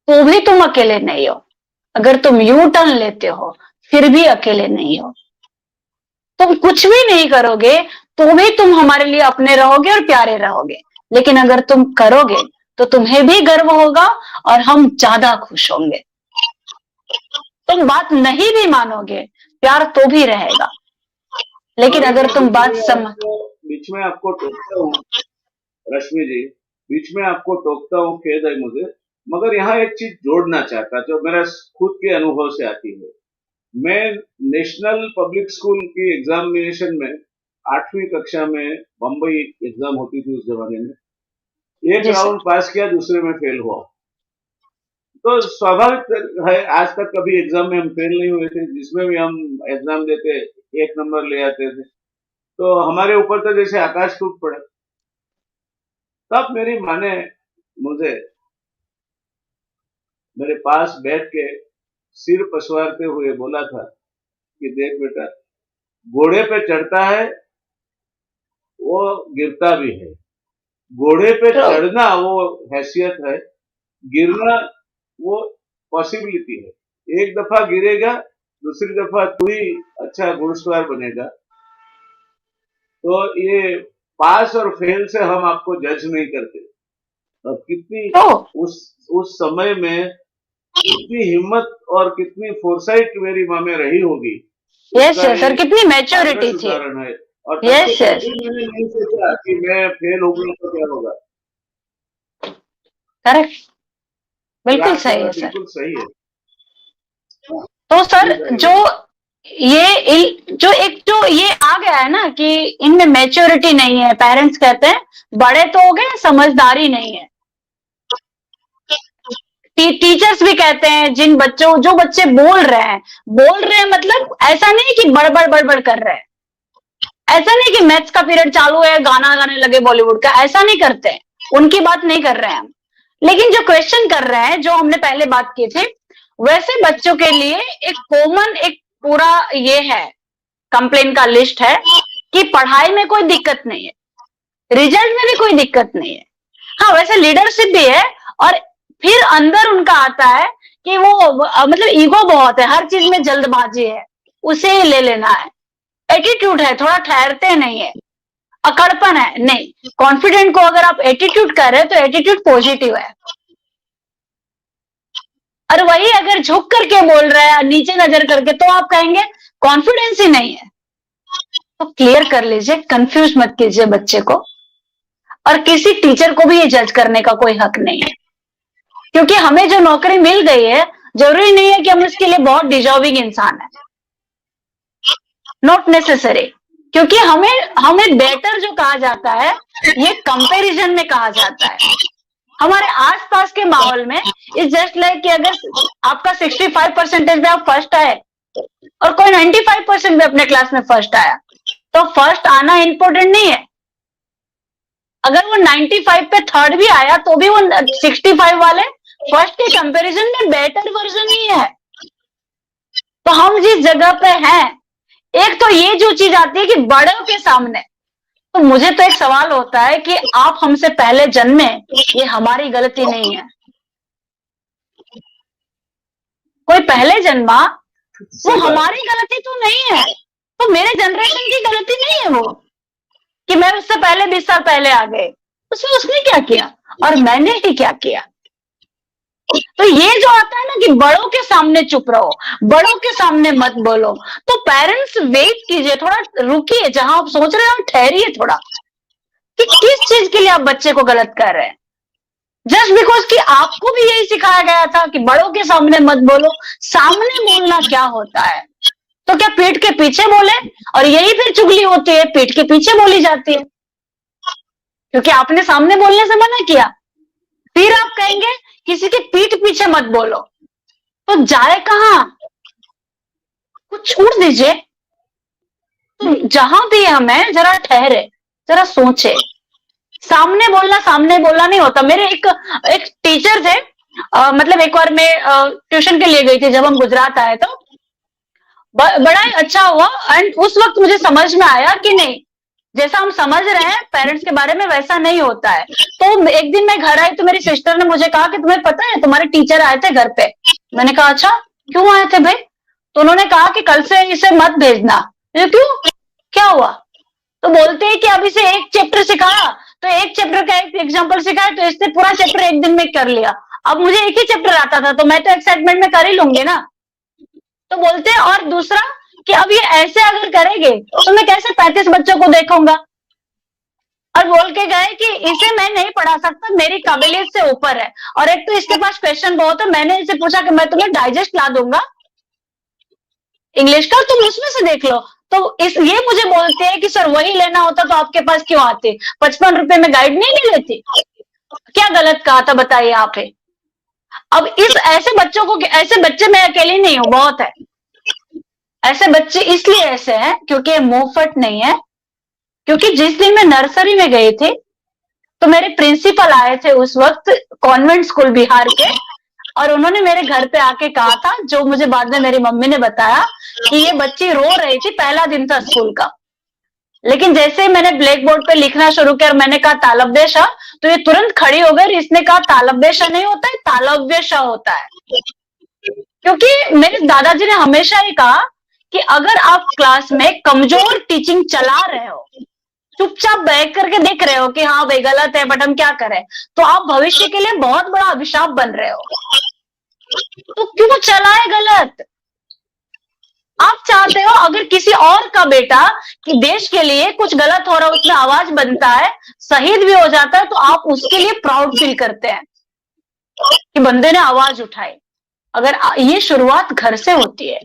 तो भी तुम अकेले नहीं हो। अगर तुम यू टर्न लेते हो फिर भी अकेले नहीं हो। तुम कुछ भी नहीं करोगे तो भी तुम हमारे लिए अपने रहोगे और प्यारे रहोगे, लेकिन अगर तुम करोगे तो तुम्हें भी गर्व होगा और हम ज्यादा खुश होंगे। तुम बात नहीं भी मानोगे, प्यार तो भी रहेगा, लेकिन अगर तुम बात समझ। बीच में आपको टोकता हूँ रश्मि जी, बीच में आपको टोकता हूँ, खेद है मुझे, मगर यहाँ एक चीज जोड़ना चाहता जो मेरा खुद के अनुभव से आती है। मैं नेशनल पब्लिक स्कूल की एग्जामिनेशन में 8वीं कक्षा में, बम्बई एग्जाम होती थी उस जमाने में, एक राउंड पास किया, दूसरे में फेल हुआ। तो स्वाभाविक है, आज तक कभी एग्जाम में हम फेल नहीं हुए थे, जिसमें भी हम एग्जाम देते 1 नंबर ले आते थे, तो हमारे ऊपर तो जैसे आकाश टूट पड़ा। तब मेरी माँ ने मुझे मेरे पास बैठ के सिर पसवारते हुए बोला था कि देख बेटा, घोड़े पे चढ़ता है वो गिरता भी है, घोड़े पे चढ़ना वो हैसियत है, गिरना वो पॉसिबिलिटी है। एक दफा गिरेगा, दूसरी दफा तू ही अच्छा घुड़सवार बनेगा। तो ये पास और फेल से हम आपको जज नहीं करते। अब कितनी उस समय में कितनी हिम्मत और कितनी फोरसाइट मेरी माँ में रही होगी। यस सर, कितनी मैच्योरिटी थी। है। और यस यस, मैंने नहीं सोचा कि मैं फेल हो गई तो क्या होगा। करेक्ट, बिल्कुल सही है सर, बिल्कुल सही है। तो सर जो ये आ गया है ना कि इनमें मैच्योरिटी नहीं है, पेरेंट्स कहते हैं बड़े तो हो गए, समझदारी नहीं है। टीचर्स भी कहते हैं जो बच्चे बोल रहे हैं मतलब ऐसा नहीं कि बड़बड़ कर रहे हैं, ऐसा नहीं कि मैथ्स का पीरियड चालू है गाना गाने लगे बॉलीवुड का, ऐसा नहीं करते हैं, उनकी बात नहीं कर रहे हैं हम। लेकिन जो क्वेश्चन कर रहे हैं, जो हमने पहले बात की थी, वैसे बच्चों के लिए एक कॉमन, एक पूरा ये है, कंप्लेन का लिस्ट है कि पढ़ाई में कोई दिक्कत नहीं है, रिजल्ट में भी कोई दिक्कत नहीं है। हाँ, वैसे लीडरशिप भी है, और फिर अंदर उनका आता है कि वो मतलब ईगो बहुत है, हर चीज में जल्दबाजी है, उसे ही ले लेना है, एटीट्यूड है, थोड़ा ठहरते नहीं है, अकड़पन है। नहीं, कॉन्फिडेंट को अगर आप एटीट्यूड कर रहे हैं तो एटीट्यूड पॉजिटिव है, और वही अगर झुक करके बोल रहा है, नीचे नजर करके, तो आप कहेंगे कॉन्फिडेंस ही नहीं है। तो क्लियर कर लीजिए, कंफ्यूज मत कीजिए बच्चे को, और किसी टीचर को भी ये जज करने का कोई हक नहीं है, क्योंकि हमें जो नौकरी मिल गई है, जरूरी नहीं है कि हम इसके लिए बहुत डिजर्विंग इंसान है, नॉट नेसेसरी। क्योंकि हमें बेटर जो कहा जाता है, ये कंपैरिजन में कहा जाता है। हमारे आसपास के माहौल में इट्स जस्ट लाइक कि अगर आपका 65% में आप फर्स्ट आए और कोई 95% में अपने क्लास में फर्स्ट आया, तो फर्स्ट आना इंपॉर्टेंट नहीं है। अगर वो 95 पे थर्ड भी आया तो भी वो 65 वाले फर्स्ट के कंपैरिजन में बेटर वर्जन ही है। तो हम जिस जगह पे हैं, एक तो ये जो चीज आती है कि बड़ों के सामने, तो मुझे तो एक सवाल होता है कि आप हमसे पहले जन्मे, ये हमारी गलती नहीं है। कोई पहले जन्मा, वो सही बात। हमारी गलती तो नहीं है। तो मेरे जनरेशन की गलती नहीं है वो, कि मैं उससे पहले 20 साल पहले आ गए। उसमें उसने क्या किया और मैंने ही क्या किया। तो ये जो आता है ना कि बड़ों के सामने चुप रहो, बड़ों के सामने मत बोलो, तो पेरेंट्स वेट कीजिए, थोड़ा रुकिए, जहां आप सोच रहे हो ठहरिए थोड़ा, कि किस चीज के लिए आप बच्चे को गलत कर रहे हैं। जस्ट बिकॉज कि आपको भी यही सिखाया गया था कि बड़ों के सामने मत बोलो। सामने बोलना क्या होता है? तो क्या पीठ के पीछे बोले? और यही फिर चुगली होती है, पीठ के पीछे बोली जाती है, क्योंकि आपने सामने बोलने से मना किया। फिर आप कहेंगे किसी के पीठ पीछे मत बोलो, तो जाए कहां? कुछ छोड़ दीजिए। तो जहां भी हम हैं, जरा ठहरे, जरा सोचे। सामने बोलना नहीं होता। मेरे एक एक टीचर थे, मतलब एक बार मैं ट्यूशन के लिए गई थी जब हम गुजरात आए, तो बड़ा ही अच्छा हुआ। एंड उस वक्त मुझे समझ में आया कि नहीं, जैसा हम समझ रहे हैं पेरेंट्स के बारे में, वैसा नहीं होता है। तो एक दिन मैं घर आई तो मेरी सिस्टर ने मुझे कहा कि तुम्हें पता है तुम्हारे टीचर आए थे घर पे। मैंने कहा अच्छा, क्यों आए थे भाई? तो उन्होंने कहा कि कल से इसे मत भेजना। ये क्यों, क्या हुआ? तो बोलते हैं कि अब इसे एक चैप्टर सिखाया, तो एक चैप्टर का एक एग्जाम्पल सिखाया, तो इसने पूरा चैप्टर एक दिन में कर लिया। अब मुझे एक ही चैप्टर आता था, तो मैं तो एक्साइटमेंट में कर ही लूंगी ना। तो बोलते हैं, और दूसरा कि अब ये ऐसे अगर करेंगे तो मैं कैसे 35 बच्चों को देखूंगा। और बोल के गए कि इसे मैं नहीं पढ़ा सकता, मेरी काबिलियत से ऊपर है, और एक तो इसके पास क्वेश्चन बहुत है। मैंने इसे पूछा कि मैं तुम्हें डाइजेस्ट ला दूंगा इंग्लिश का, तुम उसमें से देख लो। तो इस ये मुझे बोलते हैं कि सर वही लेना होता तो आपके पास क्यों आते, 55 रुपए में गाइड नहीं लेती। क्या गलत कहा था बताइए आप ही। अब इस ऐसे बच्चों को, ऐसे बच्चे मैं अकेली नहीं हूं, बहुत है ऐसे बच्चे। इसलिए ऐसे हैं क्योंकि मुंहफट नहीं है। क्योंकि जिस दिन मैं नर्सरी में गई थी, तो मेरे प्रिंसिपल आए थे उस वक्त, कॉन्वेंट स्कूल बिहार के, और उन्होंने मेरे घर पे आके कहा था, जो मुझे बाद में मेरी मम्मी ने बताया, कि ये बच्ची रो रही थी, पहला दिन था स्कूल का, लेकिन जैसे ही मैंने ब्लैक बोर्ड पे लिखना शुरू किया और मैंने कहा तालव्य शाह, तो ये तुरंत खड़ी हो गई और इसने कहा तालव्य शाह नहीं होता है, तालव्य शाह होता है। क्योंकि मेरे दादाजी ने हमेशा ये कहा कि अगर आप क्लास में कमजोर टीचिंग चला रहे हो, चुपचाप बैठ करके देख रहे हो कि हाँ भाई गलत है बट हम क्या करें, तो आप भविष्य के लिए बहुत बड़ा अभिशाप बन रहे हो। तो क्यों चलाए गलत? आप चाहते हो अगर किसी और का बेटा कि देश के लिए कुछ गलत हो रहा है, उसमें आवाज बनता है, शहीद भी हो जाता है, तो आप उसके लिए प्राउड फील करते हैं कि बंदे ने आवाज उठाई। अगर ये शुरुआत घर से होती है,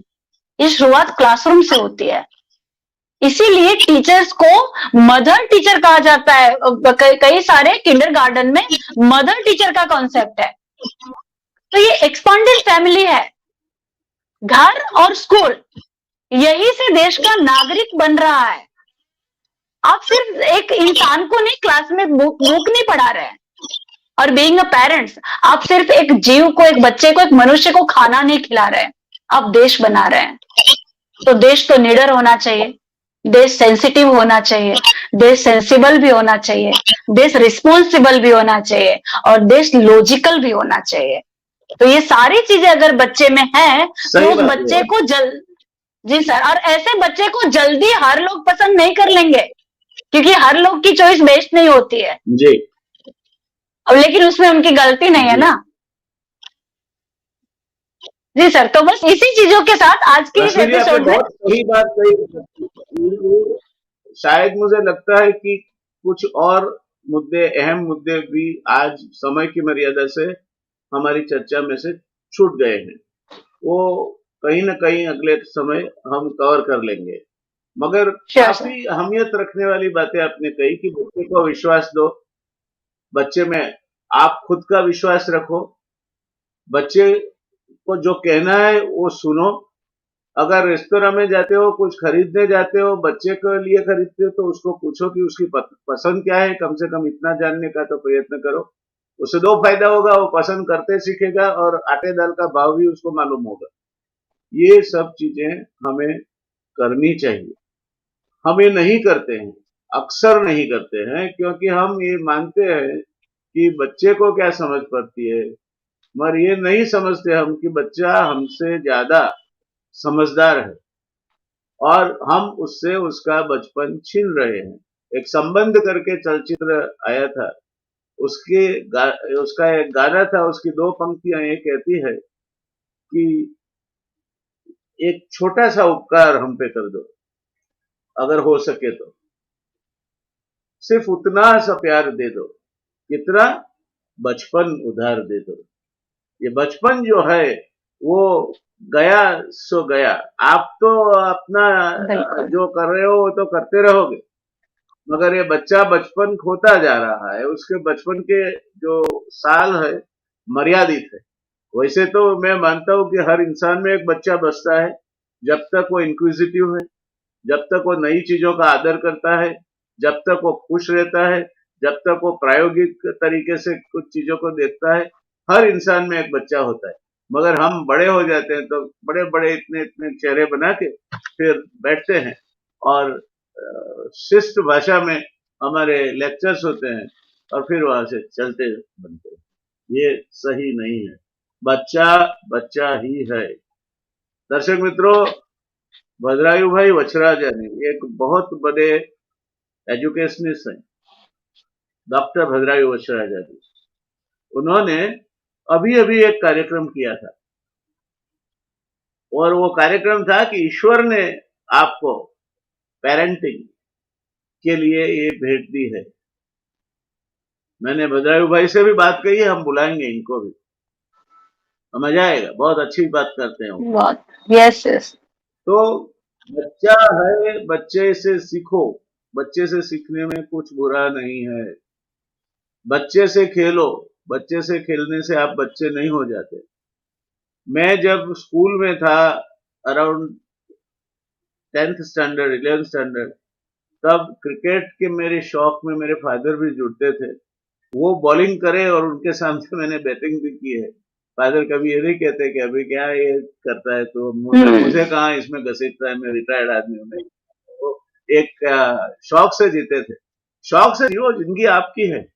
ये शुरुआत क्लासरूम से होती है। इसीलिए टीचर्स को मदर टीचर कहा जाता है। कई सारे किंडरगार्टन में मदर टीचर का कॉन्सेप्ट है। तो ये एक्सपांडेड फैमिली है। घर और स्कूल, यही से देश का नागरिक बन रहा है। आप सिर्फ एक इंसान को नहीं क्लास में बुक नहीं पढ़ा रहे हैं। और बीइंग अ पेरेंट्स, आप सिर्फ एक जीव को, एक बच्चे को, एक मनुष्य को खाना नहीं खिला रहे हैं, आप देश बना रहे हैं। तो देश तो निडर होना चाहिए, देश सेंसिटिव होना चाहिए, देश सेंसिबल भी होना चाहिए, देश रिस्पॉन्सिबल भी होना चाहिए, और देश लॉजिकल भी होना चाहिए। तो ये सारी चीजें अगर बच्चे में है, तो सही उस बात बच्चे है। को जी सर, और ऐसे बच्चे को जल्दी हर लोग पसंद नहीं कर लेंगे, क्योंकि हर लोग की चॉइस बेस्ट नहीं होती है। जी अब लेकिन उसमें उनकी गलती नहीं है जी। ना। जी सर, तो बस इसी चीजों के साथ आज के इस रश्मि जी, आपने एपिसोड में, बहुत सही बात कही। शायद मुझे लगता है कि कुछ और मुद्दे, अहम मुद्दे भी आज समय की मर्यादा से हमारी चर्चा में से छूट गए हैं। वो कहीं न कहीं अगले समय हम कवर कर लेंगे। मगर श्योर सर। काफ़ी अहमियत रखने वाली बातें आपने कही कि बच्चे को विश्वास दो, बच्चे में आप खुद का विश्वास रखो, बच्चे को जो कहना है वो सुनो। अगर रेस्तरां में जाते हो, कुछ खरीदने जाते हो, बच्चे के लिए खरीदते हो, तो उसको पूछो कि उसकी पसंद क्या है, कम से कम इतना जानने का तो प्रयत्न करो। उससे दो फायदा होगा, वो पसंद करते सीखेगा और आटे दाल का भाव भी उसको मालूम होगा। ये सब चीजें हमें करनी चाहिए। हम ये नहीं करते हैं, अक्सर नहीं करते हैं, क्योंकि हम ये मानते हैं कि बच्चे को क्या समझ पड़ती है, मगर ये नहीं समझते हम कि बच्चा हमसे ज्यादा समझदार है और हम उससे उसका बचपन छीन रहे हैं। एक संबंध करके चलचित्र आया था, उसके उसका एक गाना था, उसकी दो पंक्तियां ये कहती है कि एक छोटा सा उपकार हम पे कर दो, अगर हो सके तो सिर्फ उतना सा प्यार दे दो, कितना, बचपन उधार दे दो। ये बचपन जो है वो गया सो गया। आप तो अपना बिल्कुल। जो कर रहे हो वो तो करते रहोगे, मगर ये बच्चा बचपन खोता जा रहा है, उसके बचपन के जो साल है मर्यादित है। वैसे तो मैं मानता हूं कि हर इंसान में एक बच्चा बसता है, जब तक वो इंक्विजिटिव है, जब तक वो नई चीजों का आदर करता है, जब तक वो खुश रहता है, जब तक वो प्रायोगिक तरीके से कुछ चीजों को देखता है, हर इंसान में एक बच्चा होता है। मगर हम बड़े हो जाते हैं तो बड़े बड़े इतने इतने चेहरे बना के फिर बैठते हैं और शिष्ट भाषा में हमारे लेक्चर्स होते हैं और फिर वहां से चलते बनते हैं। ये सही नहीं है। बच्चा बच्चा ही है। दर्शक मित्रों, भद्रायु भाई वचराजानी एक बहुत बड़े एजुकेशनिस्ट हैं, डॉक्टर भद्रायु वचराजानी। उन्होंने अभी अभी एक कार्यक्रम किया था और वो कार्यक्रम था कि ईश्वर ने आपको पेरेंटिंग के लिए ये भेंट दी है। मैंने भद्रायु भाई से भी बात कही है, हम बुलाएंगे इनको भी, मजा आएगा, बहुत अच्छी बात करते हैं वो। बहुत। Yes yes. तो बच्चा है, बच्चे से सीखो, बच्चे से सीखने में कुछ बुरा नहीं है। बच्चे से खेलो, बच्चे से खेलने से आप बच्चे नहीं हो जाते। मैं जब स्कूल में था, around 10th standard 11th standard, तब क्रिकेट के मेरे शौक में मेरे फादर भी जुड़ते थे। वो बॉलिंग करे और उनके सामने मैंने बैटिंग भी की है। फादर कभी ये नहीं कहते कि अभी क्या ये करता है, तो मुझे कहाँ इसमें घसीटता है, मैं रिटायर्ड आदमी हूँ। नहीं, वो एक शौक से जीते थे। शौक से जियो, जिंदगी आपकी है।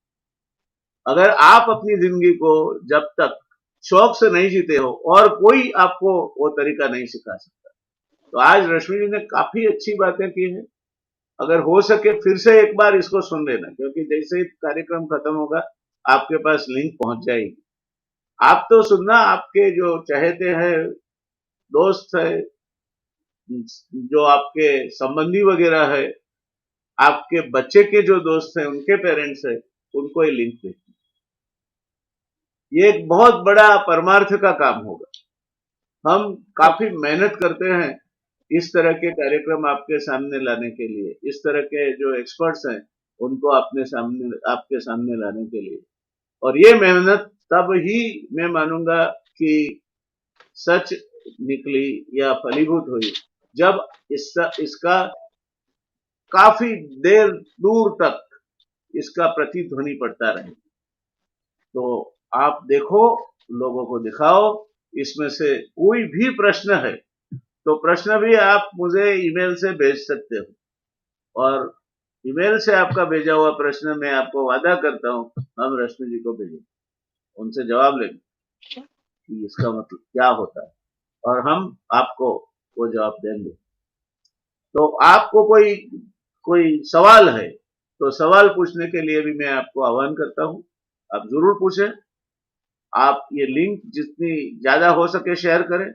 अगर आप अपनी जिंदगी को जब तक शौक से नहीं जीते हो, और कोई आपको वो तरीका नहीं सिखा सकता। तो आज रश्मि जी ने काफी अच्छी बातें की हैं। अगर हो सके फिर से एक बार इसको सुन लेना, क्योंकि जैसे ही कार्यक्रम खत्म होगा आपके पास लिंक पहुंच जाएगी। आप तो सुनना, आपके जो चाहते हैं, दोस्त है, जो आपके संबंधी वगैरह है, आपके बच्चे के जो दोस्त हैं, उनके पेरेंट्स है, उनको ये लिंक भेजना। ये एक बहुत बड़ा परमार्थ का काम होगा। हम काफी मेहनत करते हैं इस तरह के कार्यक्रम आपके सामने लाने के लिए, इस तरह के जो एक्सपर्ट्स हैं उनको आपके सामने लाने के लिए। और ये मेहनत तब ही मैं मानूंगा कि सच निकली या फलीभूत हुई, जब इसका काफी देर दूर तक इसका प्रतिध्वनि पड़ता रहे। तो आप देखो, लोगों को दिखाओ। इसमें से कोई भी प्रश्न है तो प्रश्न भी आप मुझे ईमेल से भेज सकते हो, और ईमेल से आपका भेजा हुआ प्रश्न मैं आपको वादा करता हूं हम रश्मि जी को भेजेंगे, उनसे जवाब लेंगे कि इसका मतलब क्या होता है, और हम आपको वो जवाब देंगे। तो आपको कोई कोई सवाल है तो सवाल पूछने के लिए भी मैं आपको आह्वान करता हूं। आप जरूर पूछें। आप ये लिंक जितनी ज्यादा हो सके शेयर करें।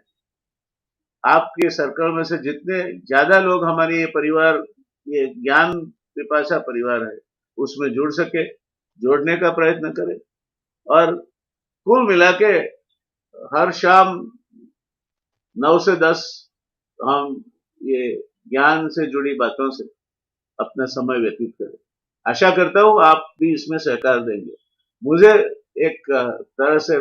आपके सर्कल में से जितने ज्यादा लोग हमारे ये परिवार, ये ज्ञान पिपासा परिवार है, उसमें जुड़ सके, जोड़ने का प्रयत्न करें। और कुल मिला के हर शाम 9 से 10 हम ये ज्ञान से जुड़ी बातों से अपना समय व्यतीत करें। आशा करता हूं आप भी इसमें सहकार देंगे। मुझे एक तरह से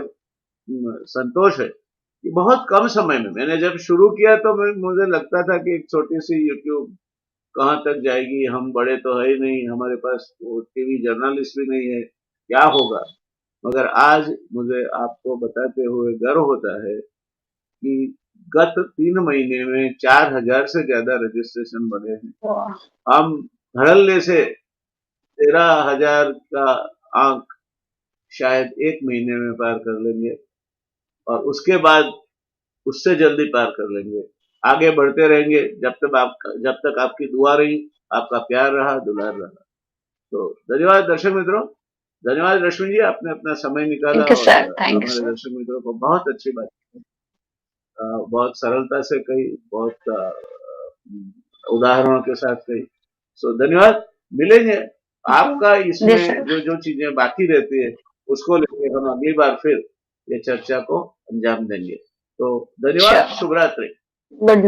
संतोष है कि बहुत कम समय में, मैंने जब शुरू किया तो मुझे लगता था कि एक छोटी सी यूट्यूब कहाँ तक जाएगी, हम बड़े तो है ही नहीं, हमारे पास वो टीवी जर्नलिस्ट भी नहीं है, क्या होगा। मगर आज मुझे आपको बताते हुए गर्व होता है कि गत 3 महीने में 4,000 से ज्यादा रजिस्ट्रेशन बढ़े हैं। वाह, हम धड़ल्ले से 13,000 का अंक शायद 1 महीने में पार कर लेंगे और उसके बाद उससे जल्दी पार कर लेंगे। आगे बढ़ते रहेंगे जब तक आपकी दुआ रही, आपका प्यार रहा, दुलार रहा। तो धन्यवाद दर्शक मित्रों, धन्यवाद रश्मि जी, आपने अपना समय निकाला थैंक यू और सर, थैंक यू हमारे सर। दर्शक मित्रों को बहुत अच्छी बात बहुत सरलता से कही, बहुत उदाहरणों के साथ कही। सो धन्यवाद, मिलेंगे। आपका जी इसमें सर, जो जो चीजें बाकी रहती है उसको लेके हम अगली बार फिर ये चर्चा को अंजाम देंगे। तो धन्यवाद, श्योर, शुभ रात्रि। गुड